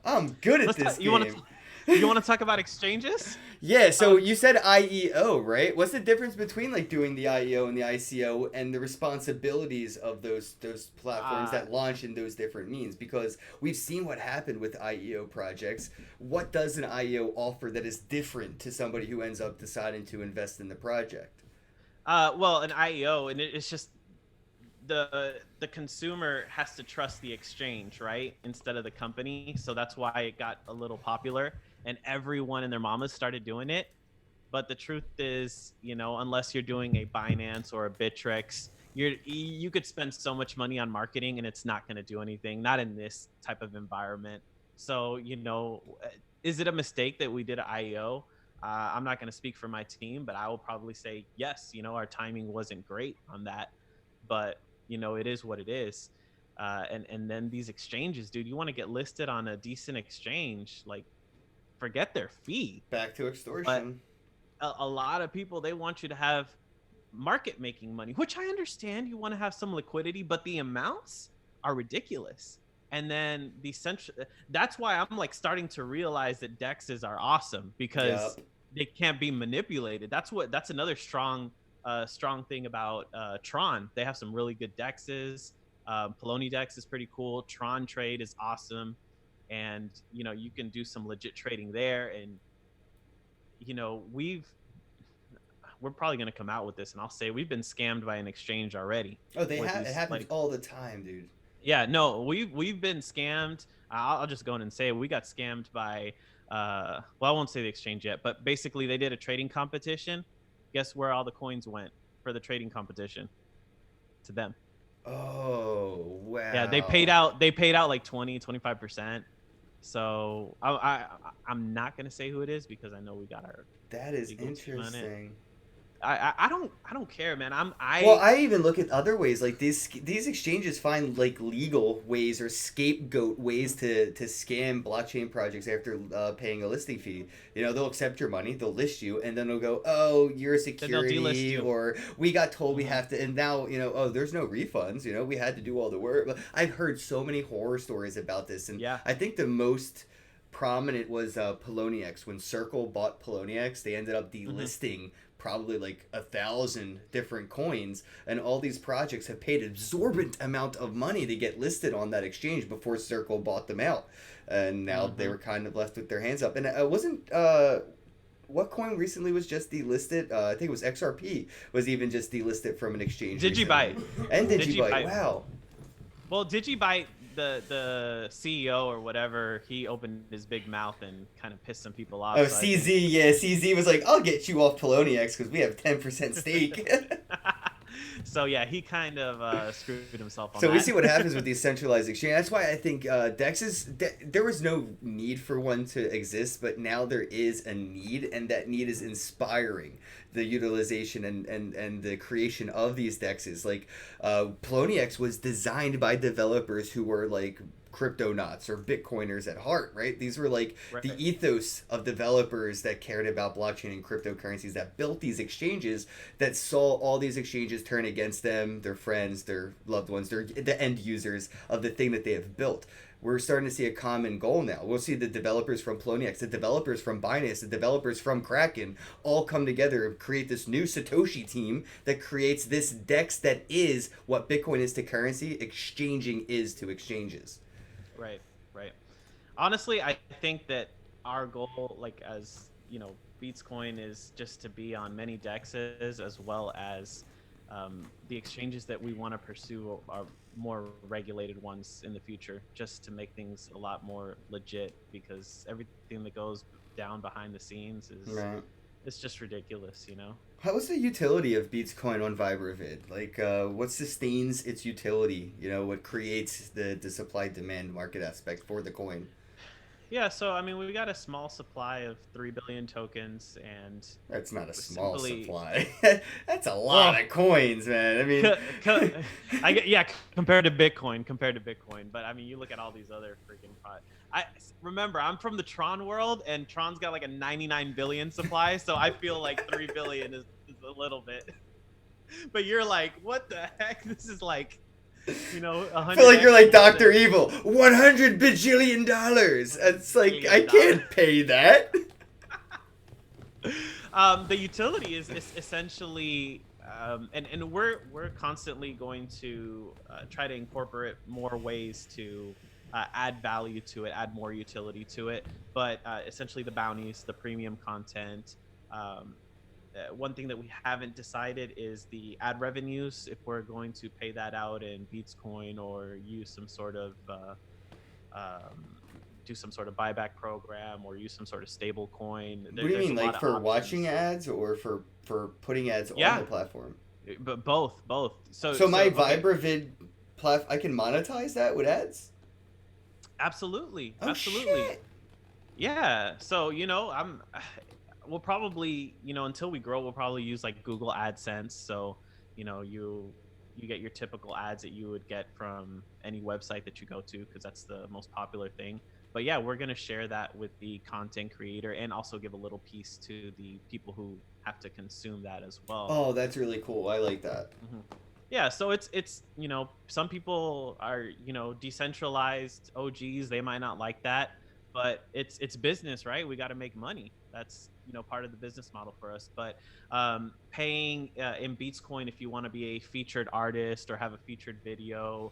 I'm good at this You want game. to talk about exchanges? Yeah, so Um, you said IEO, right? What's the difference between like doing the IEO and the ICO and the responsibilities of those platforms uh, that launch in those different means? Because we've seen what happened with IEO projects. What does an IEO offer that is different to somebody who ends up deciding to invest in the project? well, an IEO, and it's just the consumer has to trust the exchange, right, instead of the company. So that's why it got a little popular, and everyone and their mamas started doing it. But the truth is, you know, unless you're doing a Binance or a Bittrex, you could spend so much money on marketing and it's not going to do anything, not in this type of environment. So, you know, is it a mistake that we did an IEO? I'm not going to speak for my team, but I will probably say yes. You know, our timing wasn't great on that, but you know, it is what it is. And then these exchanges, dude, you want to get listed on a decent exchange, like forget their fee. Back to But extortion. a lot of people, they want you to have market making money, which I understand. You want to have some liquidity, but the amounts are ridiculous. And then the central, that's why I'm like starting to realize that dexes are awesome, because Yep. they can't be manipulated. That's another strong thing about Tron. They have some really good dexes. Poloni Dex is pretty cool. Tron Trade is awesome, and you know, you can do some legit trading there. And you know, we're probably going to come out with this, and I'll say we've been scammed by an exchange already Oh, they with have. It these, happens like, all the time, dude. yeah, no, we've been scammed. I'll just go in and say it. We got scammed by well, I won't say the exchange yet, but basically they did a trading competition. Guess where all the coins went for the trading competition? To them. Oh, Yeah, wow. they paid out like 20-25%. So I'm not going to say who it is because I know we got our That is legal team on it. interesting. I don't care, man. Well, I even look at other ways. Like these exchanges find like legal ways or scapegoat ways to scam blockchain projects after paying a listing fee. You know, they'll accept your money, they'll list you, and then they'll go, "Oh, you're a then they'll delist security," you. or "We got told we Hmm. have to," and now oh, there's no refunds. You know, we had to do all the work. But I've heard so many horror stories about this, and Yeah. I think the most prominent was Poloniex. When Circle bought Poloniex, they ended up Hmm. delisting probably like 1,000 different coins, and all these projects have paid exorbitant amount of money to get listed on that exchange before Circle bought them out, and now they Hmm. were kind of left with their hands up. And wasn't what coin recently was just delisted? I think it was XRP was even just delisted from an exchange recently, Digibyte. and Digibyte. Digibyte. Wow. Well, Digibyte, the CEO or whatever, he opened his big mouth and kind of pissed some people off. Oh, So I think. CZ, yeah, CZ was like, "I'll get you off Poloniex because we have 10% stake." So yeah, he kind of screwed himself on So we that. see what happens with these centralized exchange. That's why I think there was no need for one to exist, but now there is a need, and that need is inspiring the utilization and the creation of these dexes. Like Poloniex was designed by developers who were like crypto knots or bitcoiners at heart, right? These were like the Right. ethos of developers that cared about blockchain and cryptocurrencies that built these exchanges, that saw all these exchanges turn against them, their friends, their loved ones, their the end users of the thing that they have built. We're starting to see a common goal now. We'll see the developers from Poloniex, the developers from Binance, the developers from Kraken all come together and create this new Satoshi team that creates this DEX that is what Bitcoin is to currency, exchanging is to exchanges. Right. Right. Honestly, I think that our goal, like as Beatzcoin is just to be on many dexes as well as the exchanges that we want to pursue are more regulated ones in the future, just to make things a lot more legit. Because everything that goes down behind the scenes is Right. it's just ridiculous. What's the utility of Beatzcoin on Vibravid? Like, what sustains its utility? You know, what creates the supply demand market aspect for the coin? Yeah, so I mean, we got a small supply of 3 billion tokens, and That's not a small simply, supply. That's a lot well, of coins, man. I mean, c- c- I get, yeah, compared to Bitcoin, but I mean, you look at all these other freaking pot. I remember I'm from the Tron world, and Tron's got like a 99 billion supply, so I feel like 3 billion is a little bit. But you're like, what the heck? This is like, I feel like you're 100x like more Doctor than Evil. $100 bajillion. It's like I billion dollars. can't pay that. The utility is essentially, and we're constantly going to try to incorporate more ways to add value to it, add more utility to it. But essentially, the bounties, the premium content. Um, One thing that we haven't decided is the ad revenues. If we're going to pay that out in Beatscoin or use some sort of um, do some sort of buyback program or use some sort of stable coin. What do you There's a mean, lot like of for watching options. ads or for putting ads on the Yeah, platform? but both. So So my so okay, Vibravid I can monetize that with ads? absolutely, Oh absolutely. shit! Yeah. So I'm. We'll probably until we grow, we'll probably use like Google AdSense. So you get your typical ads that you would get from any website that you go to because that's the most popular thing. But yeah, we're gonna share that with the content creator and also give a little piece to the people who have to consume that as well. Oh, that's really cool. I like that. Mhm. Yeah, so it's some people are decentralized OGs. They might not like that, but it's business, right? We got to make money. That's part of the business model for us. But paying in Beatscoin if you want to be a featured artist or have a featured video,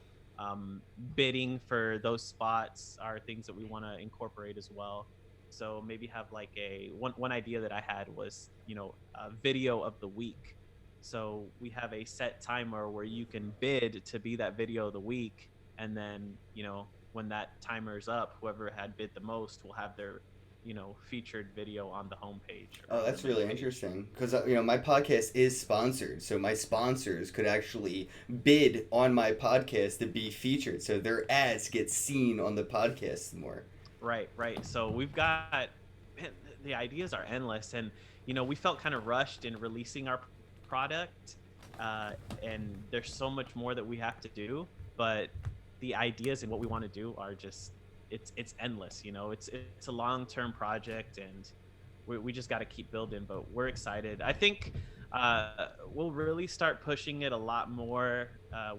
bidding for those spots are things that we want to incorporate as well. So maybe have like a one idea that I had was a video of the week. So we have a set timer where you can bid to be that video of the week, and then when that timer's up, whoever had bid the most will have their featured video on the homepage or Oh, on the that's main really page. interesting because my podcast is sponsored, so my sponsors could actually bid on my podcast to be featured, so their ads get seen on the podcast more. Right, right. So we've got man, the ideas are endless, and we felt kind of rushed in releasing our product, and there's so much more that we have to do. But the ideas and what we want to do are just it's endless. It's a long-term project, and we just got to keep building. But we're excited. I think we'll really start pushing it a lot more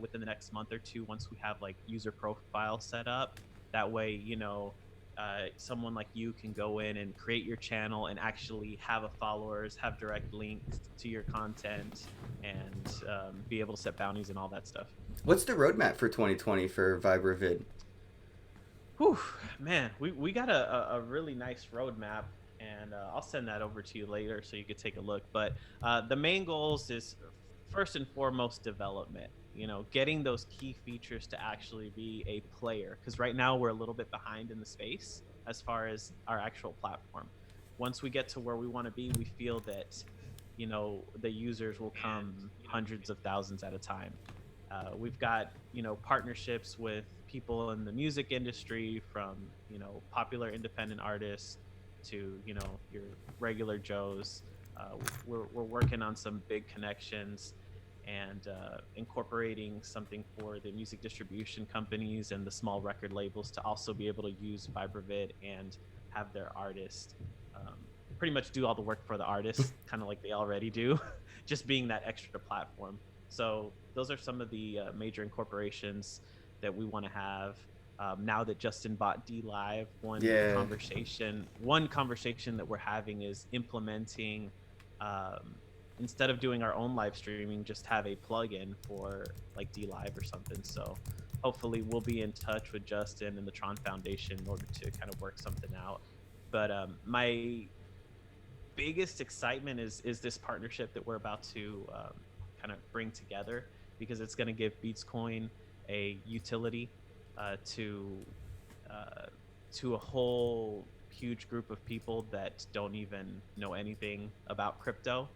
within the next month or two once we have like user profile set up. That way, someone like you can go in and create your channel and actually have a followers, have direct links to your content, and be able to set bounties and all that stuff. What's the roadmap for 2020 for VibraVid? Whew, man, we got a really nice roadmap, and I'll send that over to you later so you could take a look. But the main goals is first and foremost development. Getting those key features to actually be a player, because right now we're a little bit behind in the space as far as our actual platform. Once we get to where we want to be, we feel that the users will come hundreds of thousands at a time. We've got partnerships with people in the music industry, from popular independent artists to your regular Joes. We're working on some big connections, and incorporating something for the music distribution companies and the small record labels to also be able to use VibraVid and have their artists pretty much do all the work for the artists, kind of like they already do, just being that extra platform. So those are some of the major incorporations that we want to have. Now that Justin bought D Live, one conversation that we're having is implementing, instead of doing our own live streaming, just have a plugin for like D Live or something. So hopefully we'll be in touch with Justin and the Tron Foundation in order to kind of work something out. But my biggest excitement is this partnership that we're about to kind of bring together, because it's going to give Beatzcoin a utility to a whole huge group of people that don't even know anything about crypto,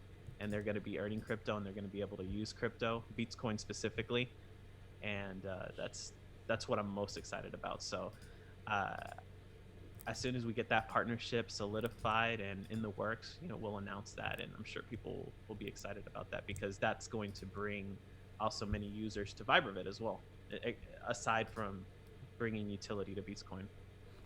and they're going to be earning crypto, and they're going to be able to use crypto, Beatzcoin specifically. And that's what I'm most excited about. So as soon as we get that partnership solidified and in the works, we'll announce that, and I'm sure people will be excited about that, because that's going to bring also many users to VibraVid as well, aside from bringing utility to Beatzcoin.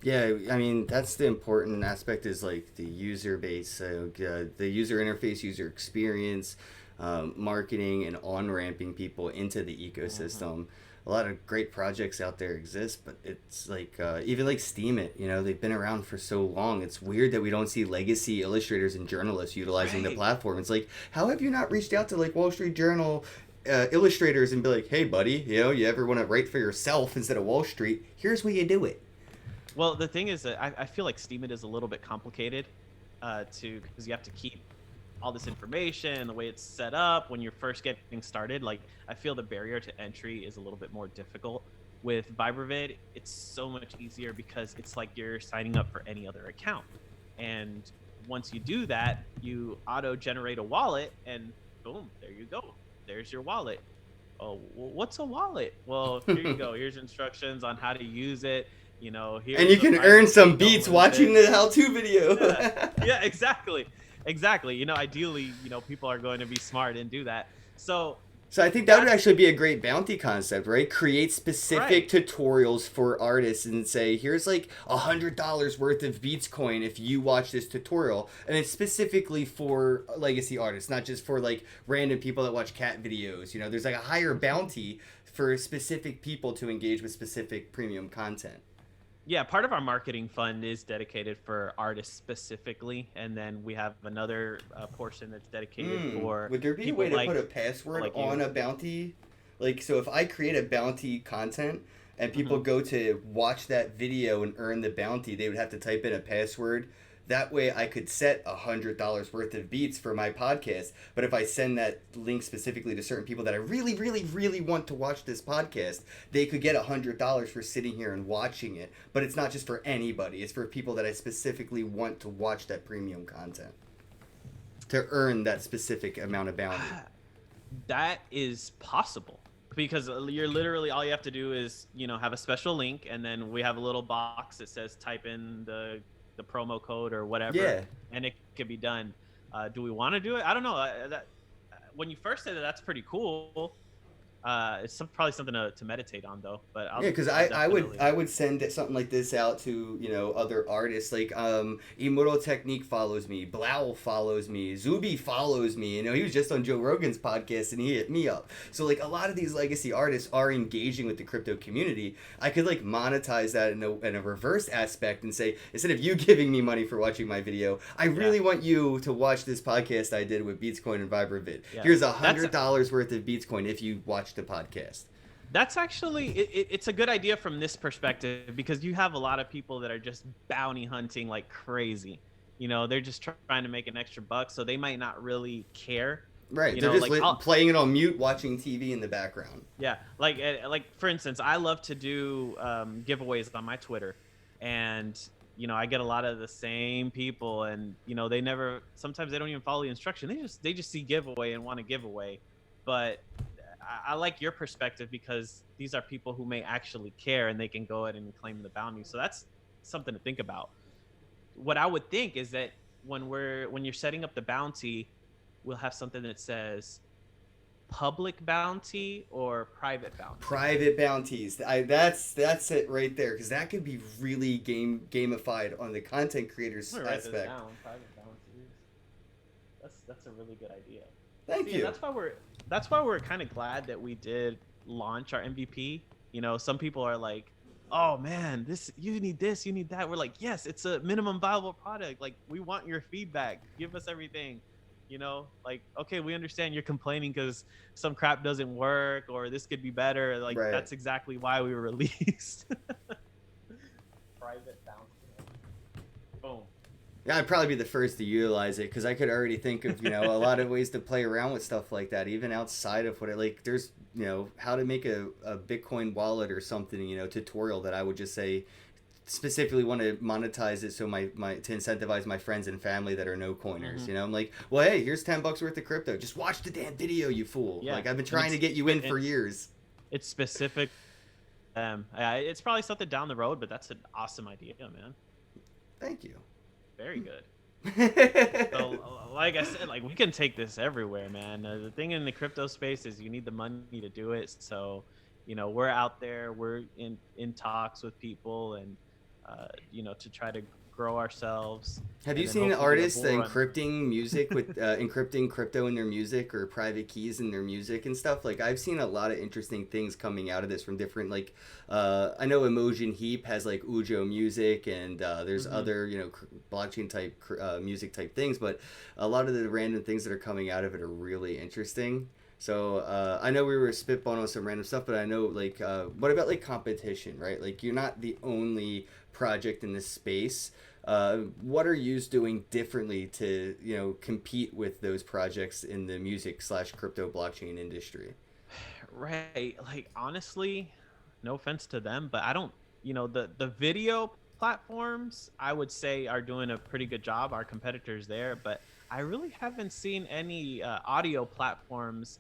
Yeah, I mean, that's the important aspect, is like the user base, so the user interface, user experience, marketing, and on-ramping people into the ecosystem. A lot of great projects out there exist, but it's like even like Steam It, they've been around for so long. It's weird that we don't see legacy illustrators and journalists utilizing the platform. It's like, how have you not reached out to like Wall Street Journal illustrators and be like, hey buddy, you ever want to write for yourself instead of Wall Street? Here's where you do it. Well, the thing is that I feel like Steam It is a little bit complicated because you have to keep all this information, the way it's set up when you're first getting started. Like, I feel the barrier to entry is a little bit more difficult. With VibraVid, it's so much easier because it's like you're signing up for any other account. And once you do that, you auto-generate a wallet, and boom, there you go. There's your wallet. Oh, well, what's a wallet? Well, here you go. Here's instructions on how to use it. Here's and you can earn some beats watching the how-to video. Yeah, exactly. Ideally, people are going to be smart and do that. So I think that would actually be a great bounty concept, right? Create specific tutorials for artists and say, here's like $100 worth of Beatzcoin if you watch this tutorial. And it's specifically for legacy artists, not just for like random people that watch cat videos. There's like a higher bounty for specific people to engage with specific premium content. Yeah, part of our marketing fund is dedicated for artists specifically, and then we have another portion that's dedicated for. Would there be a way to put a password on a bounty? Like, so if I create a bounty content and people go to watch that video and earn the bounty, they would have to type in a password. That way I could set $100 worth of beats for my podcast. But if I send that link specifically to certain people that I really, really, really want to watch this podcast, they could get $100 for sitting here and watching it. But it's not just for anybody. It's for people that I specifically want to watch that premium content to earn that specific amount of bounty. That is possible. Because you're literally, all you have to do is, have a special link, and then we have a little box that says type in the promo code or whatever, and it could be done. Do we want to do it? I don't know. when you first said that, that's pretty cool. It's probably something to meditate on though. But Yeah, because I'll I would definitely. I would send something like this out to other artists like Immortal Technique follows me, Blau follows me, Zuby follows me. He was just on Joe Rogan's podcast and he hit me up. So like a lot of these legacy artists are engaging with the crypto community. I could like monetize that in a reverse aspect and say instead of you giving me money for watching my video, I Yeah, really want you to watch this podcast I did with Beatzcoin and VibraVid. yeah. Here's That's $100 worth of Beatzcoin if you watch the podcast. That's actually it's a good idea from this perspective because you have a lot of people that are just bounty hunting like crazy. They're just trying to make an extra buck, so they might not really care. Right, they're just Like playing it on mute, watching TV in the background. yeah, like for instance, I love to do giveaways on my Twitter, and I get a lot of the same people, and they never sometimes they don't even follow the instruction. They just see giveaway and want to give away, but I like your perspective because these are people who may actually care and they can go ahead and claim the bounty. So that's something to think about. What I would think is that when you're setting up the bounty, we'll have something that says public bounty or private bounty. Private bounties. That's it right there because that could be really gamified on the content creators I'm gonna write this aspect. down. Private bounties. That's a really good idea. Thank See, you. that's why we're kind of glad that we did launch our MVP. Some people are like, "Oh man, you need this, you need that." We're like, "Yes, it's a minimum viable product. Like, we want your feedback. Give us everything." Like, okay, we understand you're complaining because some crap doesn't work or this could be better. Like, Right. that's exactly why we were released. Private bounty. Boom. Yeah, I'd probably be the first to utilize it because I could already think of a lot of ways to play around with stuff like that, even outside of what it like. There's how to make a Bitcoin wallet or something tutorial that I would just say specifically want to monetize it so my to incentivize my friends and family that are no coiners. Mm-hmm. I'm like, well, hey, here's $10 worth of crypto. Just watch the damn video, you fool. Yeah. Like I've been trying to get you in for years. It's specific. It's probably something down the road, but that's an awesome idea, man. Thank you. Very good. So, like I said, like we can take this everywhere, man. The thing in the crypto space is you need the money to do it. So, we're out there, we're in talks with people, and to try to grow ourselves. Have you and then seen hopefully get a artists bull run. encrypting music with encrypting crypto in their music or private keys in their music and stuff? Like I've seen a lot of interesting things coming out of this from different like I know Emotion Heap has like Ujo music and there's other blockchain type music type things, but a lot of the random things that are coming out of it are really interesting. So I know we were spitballing on some random stuff, but I know like what about like competition, right? Like you're not the only project in this space. What are you doing differently to compete with those projects in the music/crypto blockchain industry? Right. Like honestly, no offense to them, but I don't. The video platforms I would say are doing a pretty good job. Our competitors there, but I really haven't seen any audio platforms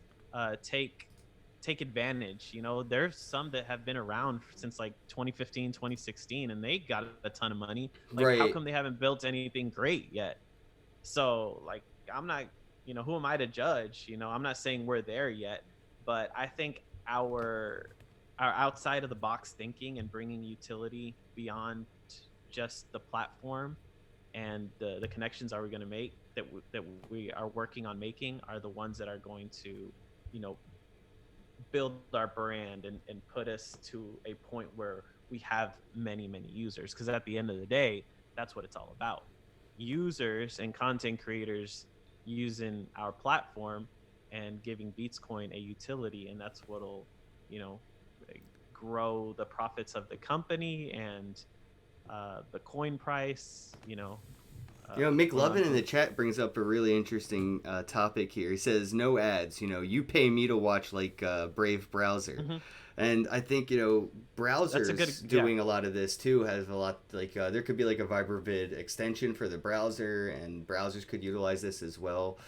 take advantage. There's some that have been around since like 2015, 2016, and they got a ton of money. Like, how Right. come they haven't built anything great yet? So, like, I'm not, who am I to judge? I'm not saying we're there yet, but I think our outside of the box thinking and bringing utility beyond just the platform and the connections are we going to make that we are working on making are the ones that are going to build our brand and put us to a point where we have many users, because at the end of the day that's what it's all about, users and content creators using our platform and giving Beatzcoin a utility, and that's what'll grow the profits of the company and the coin price. Mick going on Lovin in to- the chat brings up a really interesting topic here. He says, no ads. You pay me to watch like Brave Browser. Mhm. And I think, browsers doing a lot of this too has a lot, like there could be like a VibraVid extension for the browser and browsers could utilize this as well.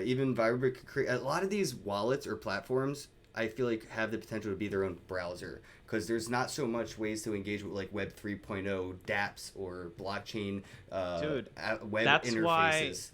Even VibraVid could create, a lot of these wallets or platforms I feel like have the potential to be their own browser because there's not so much ways to engage with like Web 3.0 dApps or blockchain Dude, web that's interfaces.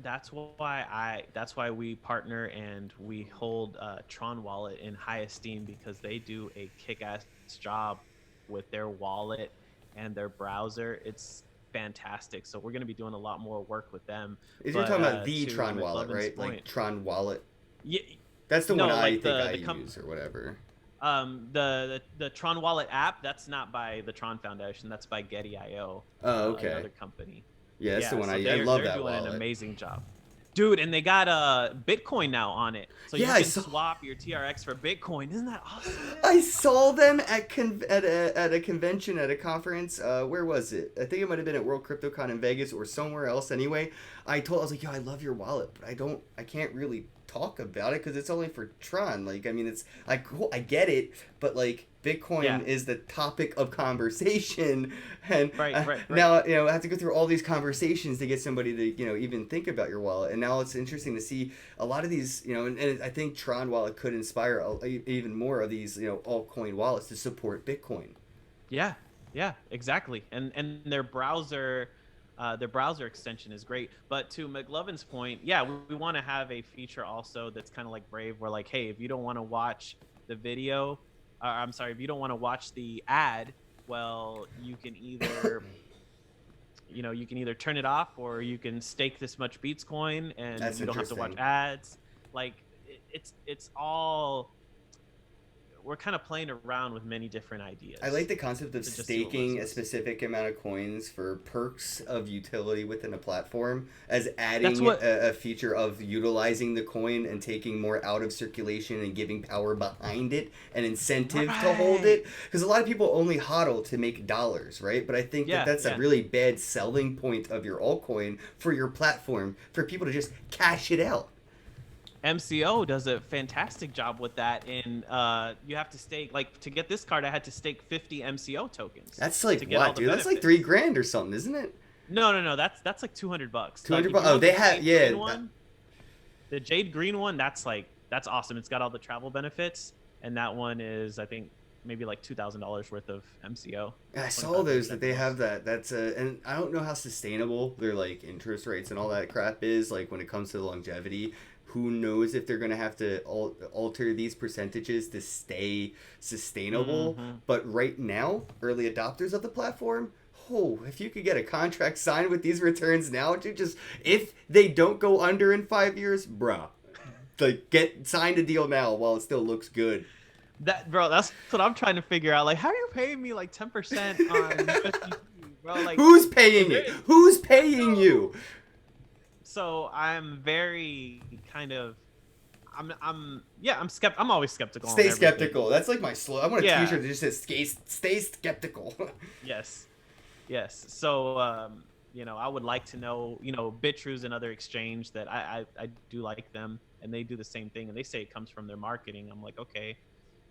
That's why we partner and we hold Tron Wallet in high esteem, because they do a kick-ass job with their wallet and their browser. It's fantastic. So we're going to be doing a lot more work with them. Is you're But talking about the to Tron wallet, McLovin's right? Like point, Tron wallet. yeah, That's the one no, I like think I the com- use or whatever. the Tron Wallet app, that's not by the Tron Foundation. That's by Getty.io, Oh, okay. another company. Yeah, that's the Yeah, one so I love they're that doing an wallet. amazing job, dude. And they got Bitcoin now on it, so Yeah, you I can saw. swap your TRX for Bitcoin. Isn't that awesome, man? I saw them at a convention at a conference. Where was it? I think it might have been at World CryptoCon in Vegas or somewhere else. Anyway, I was like, yo, I love your wallet, but I can't really talk about it because it's only for Tron. Like, I mean, it's like cool, I get it, but like Yeah, Bitcoin is the topic of conversation, and right. now I have to go through all these conversations to get somebody to even think about your wallet. And now it's interesting to see a lot of these, and I think Tron wallet could inspire even more of these altcoin wallets to support Bitcoin. Yeah, yeah, exactly. And their browser extension is great. But to McLovin's point, yeah, we want to have a feature also that's kind of like Brave, where like, hey, if you don't want to watch the video, I'm sorry, if you don't want to watch the ad, well, you can either turn it off, or you can stake this much Beatzcoin and That's you don't have to watch interesting. ads. Like it's all, we're kind of playing around with many different I like ideas the concept of to just see what works staking a best. specific amount of coins for perks of utility within a platform as That's adding what a feature of utilizing the coin and taking more out of circulation and giving power behind it and incentive to hold Right. it. Because a lot of people only hodl to make dollars, right? But I think that Yeah, that's a yeah. really bad selling point of your altcoin for your platform for people to just cash it out. MCO does a fantastic job with that. And you have to stake, like, to get this card, I had to stake 50 MCO tokens That's like to get all what, the dude? That's like three benefits. grand or something, isn't it? No. That's like $200. Two Like, hundred if bucks. you Oh, want they have, yeah. The Jade Green one, that's awesome. It's got all the travel benefits, and that one is, I think, maybe like $2,000 worth of MCO, I saw 2,500 those at that the they have most. that. And I don't know how sustainable their like interest rates and all that crap is. Like when it comes to longevity, who knows if they're gonna have to alter these percentages to stay sustainable? Hmm. But right now, early adopters of the platform. Oh, if you could get a contract signed with these returns now, dude, just if they don't go under in 5 years, bruh, like get signed a deal now while it still looks good. That, bro, that's what I'm trying to figure out. Like, how are you paying me like 10% on USDT, bro? Like, Who's because paying there it? is Who's paying no. you? So I'm very kind of, yeah, I'm always skeptical on Stay everything. skeptical. That's like my slow. I want a Yeah. T-shirt that just says "Stay skeptical." Yes. Yes. So, I would like to know, Bitrue another exchange that I do like them, and they do the same thing, and they say it comes from their marketing. I'm like, okay,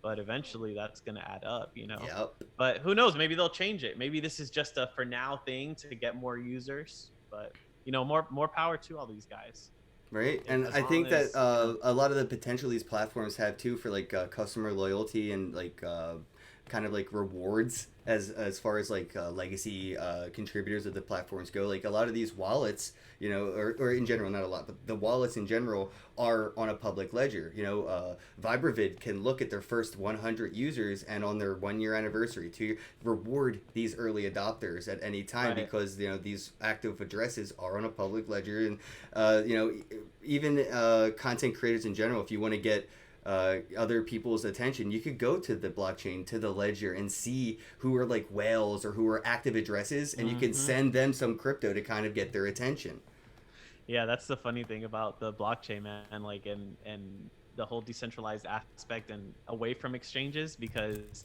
but eventually that's going to add up. Yep. But who knows? Maybe they'll change it. Maybe this is just a for now thing to get more users, but more power to all these guys. Right, If, and as I long think that as. a lot of the potential these platforms have too for like customer loyalty and like kind of like rewards as far as like legacy contributors of the platforms go. Like a lot of these wallets, or in general, not a lot, but the wallets in general are on a public ledger. Vibravid can look at their first 100 users and on their 1 year anniversary to reward these early adopters at any time Right. because these active addresses are on a public ledger. And even content creators in general, if you want to get other people's attention, you could go to the blockchain, to the ledger, and see who are like whales or who are active addresses, and you can Hmm. send them some crypto to kind of get their attention. Yeah, that's the funny thing about the blockchain, man. Like, and the whole decentralized aspect and away from exchanges, because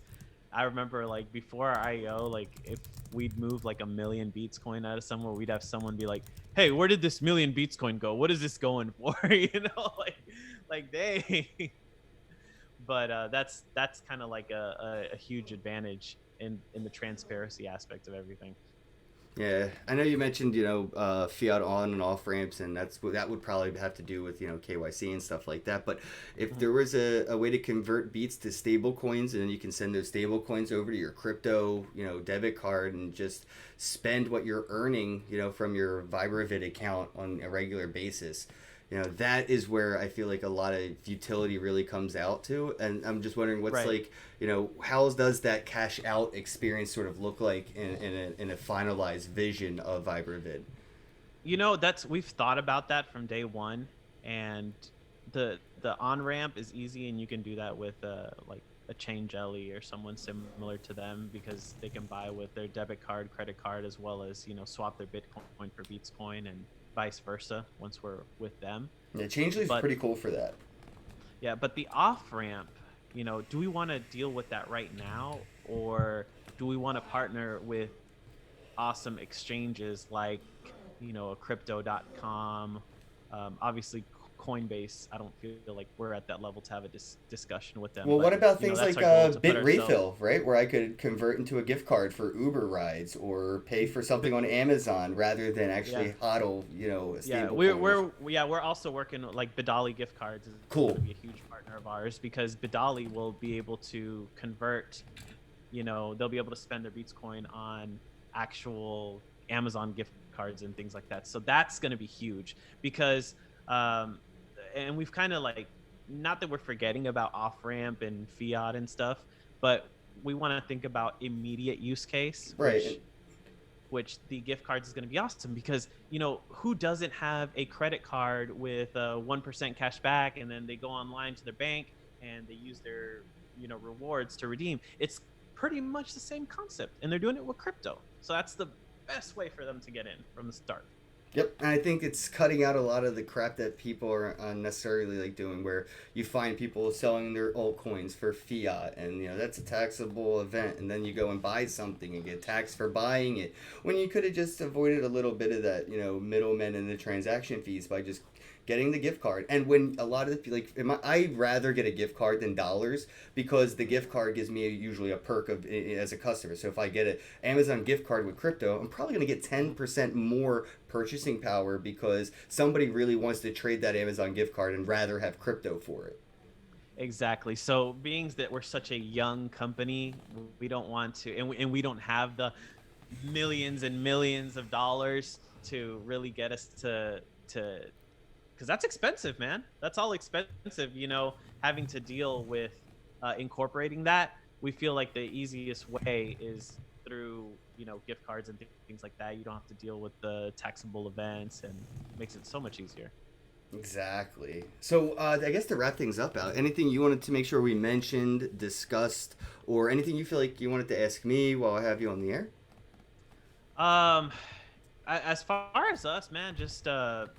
I remember like before our IEO, like if we'd move like a million Beatscoin out of somewhere, we'd have someone be like, "Hey, where did this million Beatscoin go? What is this going for?" Like they. But that's kind of like a huge advantage in the transparency aspect of everything. Yeah, I know you mentioned fiat on and off ramps, and that would probably have to do with KYC and stuff like that. But if Mhm. there was a way to convert Beats to stable coins, and then you can send those stable coins over to your crypto debit card and just spend what you're earning from your Vibravid account on a regular basis. That is where I feel like a lot of utility really comes out to, and I'm just wondering what's Right. like how does that cash out experience sort of look like in a finalized vision of VibraVid? That's we've thought about that from day one, and the on ramp is easy, and you can do that with like a Chain Jelly or someone similar to them because they can buy with their debit card, credit card, as well as swap their Bitcoin for Beatzcoin and vice versa once we're with them. Yeah, Changelly's But pretty cool for that. yeah, but the off ramp, do we want to deal with that right now, or do we want to partner with awesome exchanges like a crypto.com, obviously Coinbase? I don't feel like we're at that level to have a discussion with them, Well, what but about things that's like our goal, to put Bit ourselves. Refill, right? Where I could convert into a gift card for Uber rides or pay for something on Amazon rather than Yeah, actually hodl, yeah, stable we're coins. we're yeah we're also working, like Bidali gift cards is going Cool. to be a huge partner of ours because Bidali will be able to convert, they'll be able to spend their Beatscoin on actual Amazon gift cards and things like that. So that's going to be huge because, um, and we've kind of like, not that we're forgetting about off ramp and fiat and stuff, but we want to think about immediate use case, Right. And which the gift cards is going to be awesome because who doesn't have a credit card with 1% cash back, and then they go online to their bank and they use their rewards to redeem. It's pretty much the same concept, and they're doing it with crypto, so that's the best way for them to get in from the start. Yep, and I think it's cutting out a lot of the crap that people are unnecessarily like doing, where you find people selling their altcoins for fiat, and that's a taxable event, and then you go and buy something and get taxed for buying it, when you could have just avoided a little bit of that, middlemen and the transaction fees by just getting the gift card. And when a lot of the like, I'd rather get a gift card than dollars because the gift card gives me usually a perk of as a customer. So if I get an Amazon gift card with crypto, I'm probably going to get Mhm. 10% more purchasing power because somebody really wants to trade that Amazon gift card and rather have crypto for it. Exactly. So, being that we're such a young company, we don't want to, and we don't have the millions and millions of dollars to really get us to because that's expensive, man. That's all expensive. Having to deal with incorporating that. We feel like the easiest way is through gift cards and things like that. You don't have to deal with the taxable events, and makes it so much easier. Exactly. So I guess to wrap things up, Al, anything you wanted to make sure we mentioned, discussed, or anything you feel like you wanted to ask me while I have you on the air? Um, as far as us, man, just follow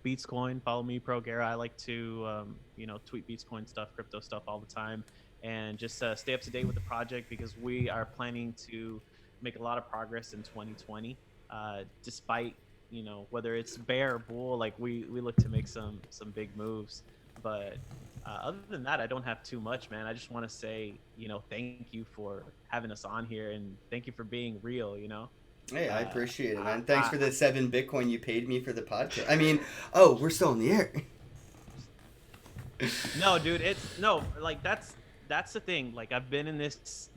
Beatscoin, follow me, Pro Guerra. I like to tweet Beatscoin stuff, crypto stuff all the time, and just stay up to date with the project because we are planning to make a lot of progress in 2020. Despite whether it's bear or bull, like we look to make some big moves, but. Other than that, I don't have too much, man. I just want to say, thank you for having us on here, and thank you for being real. Hey, I uh, appreciate it, I, man. Thanks I, for the 7 Bitcoin you paid me for the podcast. I mean, oh, we're still on the air. no, dude, it's no, like that's the thing. Like I've been in this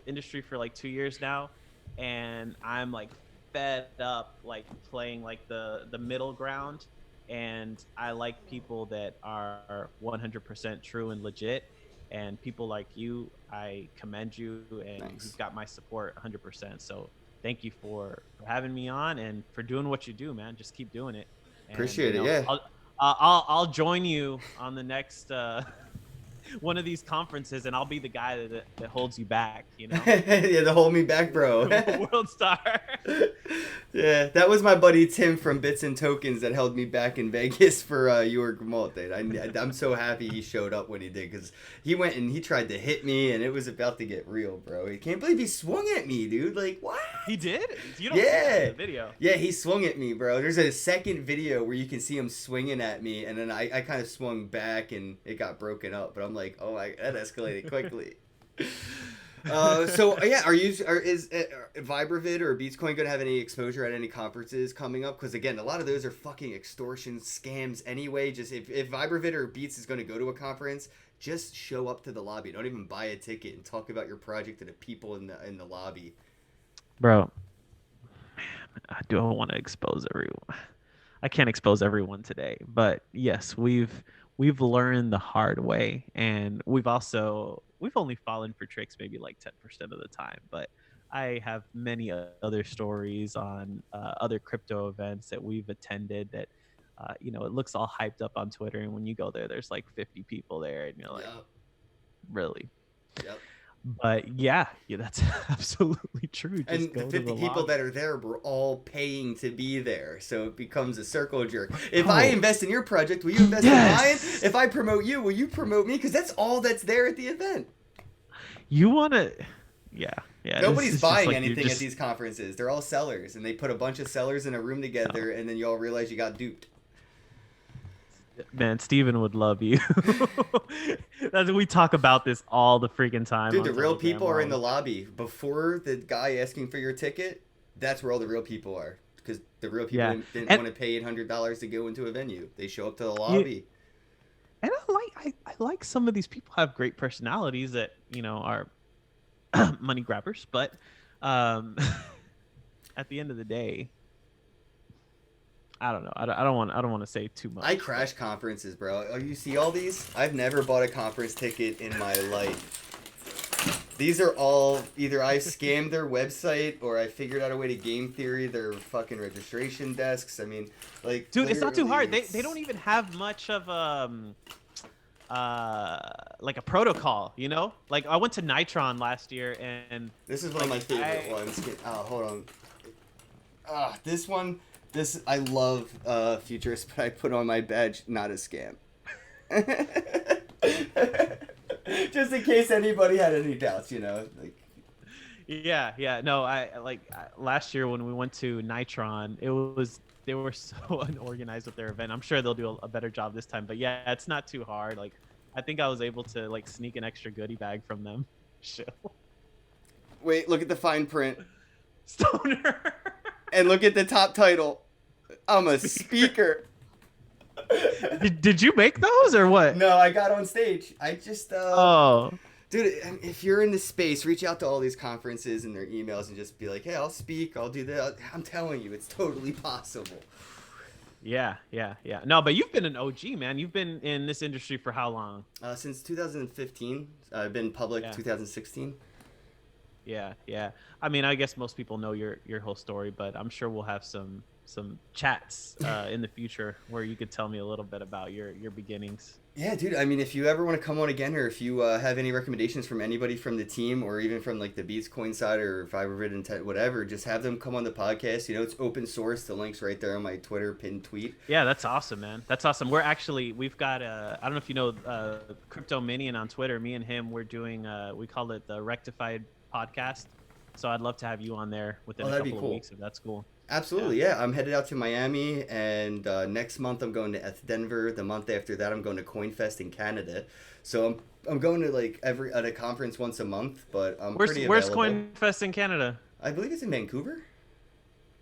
industry for like 2 years now, and I'm like fed up like playing like the middle ground, and I like people that are 100% true and legit. And people like you, I commend you, and you've Thanks. got my support 100%. So thank you for having me on and for doing what you do, man. Just keep doing it, and Appreciate it. Yeah. I'll join you on the next one of these conferences, and I'll be the guy that holds you back. Yeah, to hold me back, bro. World star. Yeah, that was my buddy Tim from Bits and Tokens that held me back in Vegas for your Gamalte. I'm so happy he showed up when he did because he went and he tried to hit me and it was about to get real, bro. I can't believe he swung at me, dude. Like, what? He did. You don't see that in Yeah. the video. Yeah, he swung at me, bro. There's a second video where you can see him swinging at me, and then I kind of swung back and it got broken up. But I'm like, oh, that escalated quickly. So yeah, is Vibravid or Beatzcoin gonna have any exposure at any conferences coming up? Because again, a lot of those are fucking extortion scams anyway. Just if Vibravid or Beats is gonna go to a conference, just show up to the lobby. Don't even buy a ticket and talk about your project to the people in the lobby. Bro, I don't want to expose everyone. I can't expose everyone today, but yes, we've learned the hard way, and we've only fallen for tricks maybe like 10% of the time, but I have many other stories on other crypto events that we've attended that it looks all hyped up on Twitter, and when you go there, there's like 50 people there, and you're like, Yep. really? Yep. But yeah, that's absolutely true. Just And the go to 50 the people lobby. that are there were all paying to be there. So it becomes a circle jerk. If I Bro, invest in your project, will you invest in mine? yes. If I promote you, will you promote me? Because that's all that's there at the event. You want to, yeah, yeah. This Nobody's is just buying like you're anything at just, these conferences. They're all sellers. And they put a bunch of sellers in a room no. together, and then you all realize you got duped. Man, Steven would love you. We talk about this all the freaking time Dude, on the real Telegram. people We're are in always the lobby. Before the guy asking for your ticket, that's where all the real people are. Because the real people yeah, didn't and want to pay $800 to go into a venue. They show up to the you lobby. and I like some of these people have great personalities that are money grabbers, but um, at the end of the day, I don't know. I don't want to say too I much, but crash conferences, bro. Oh, you see all these? I've never bought a conference ticket in my life. These are all either I scammed their website or I figured out a way to game theory their fucking registration desks. I mean, like dude, it's not too literally, hard. They don't even have much of like a protocol, like I went to Nitron last year, and This is one of like my favorite ones. Oh, hold on. This one. This I love Futurist, but I put on my badge, not a scam. Just in case anybody had any doubts, like. yeah, no, last year when we went to Nitron, they were so unorganized with their event. I'm sure they'll do a better job this time, but yeah, it's not too hard. Like I think I was able to like sneak an extra goodie bag from them. Chill. Wait, look at the fine print, Stoner. and look at the top title. I'm a speaker. Did you make those or what? No, I got on stage. I just Oh, dude, if you're in this space, reach out to all these conferences and their emails and just be like, hey, I'll speak, I'll do that. I'm telling you, it's totally possible. yeah. No, but you've been an OG, man. You've been in this industry for how long? Since 2015, I've been public Yeah. 2016. Yeah. I mean, I guess most people know your whole story, but I'm sure we'll have some chats in the future where you could tell me a little bit about your beginnings. Yeah, dude. I mean, if you ever want to come on again, or if you have any recommendations from anybody from the team, or even from like the Beatzcoin side or Fiverr and whatever, just have them come on the podcast. It's open source. The link's right there on my Twitter pinned tweet. Yeah, that's awesome, man. That's awesome. We've got I don't know if you know Crypto Minion on Twitter. Me and him, we're doing we call it the Rectified podcast. So I'd love to have you on there within a That'd be couple cool. of weeks if that's cool. Absolutely, yeah. I'm headed out to Miami, and next month I'm going to Denver. The month after that, I'm going to CoinFest in Canada. So I'm going to like at a conference once a month, but I'm pretty Where's available. CoinFest in Canada? I believe it's in Vancouver.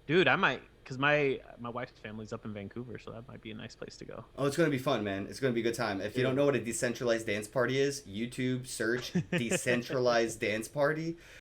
Dude, I might, because my wife's family's up in Vancouver, so that might be a nice place to go. Oh, it's going to be fun, man. It's going to be a good time. If you don't know what a decentralized dance party is, YouTube search decentralized dance party.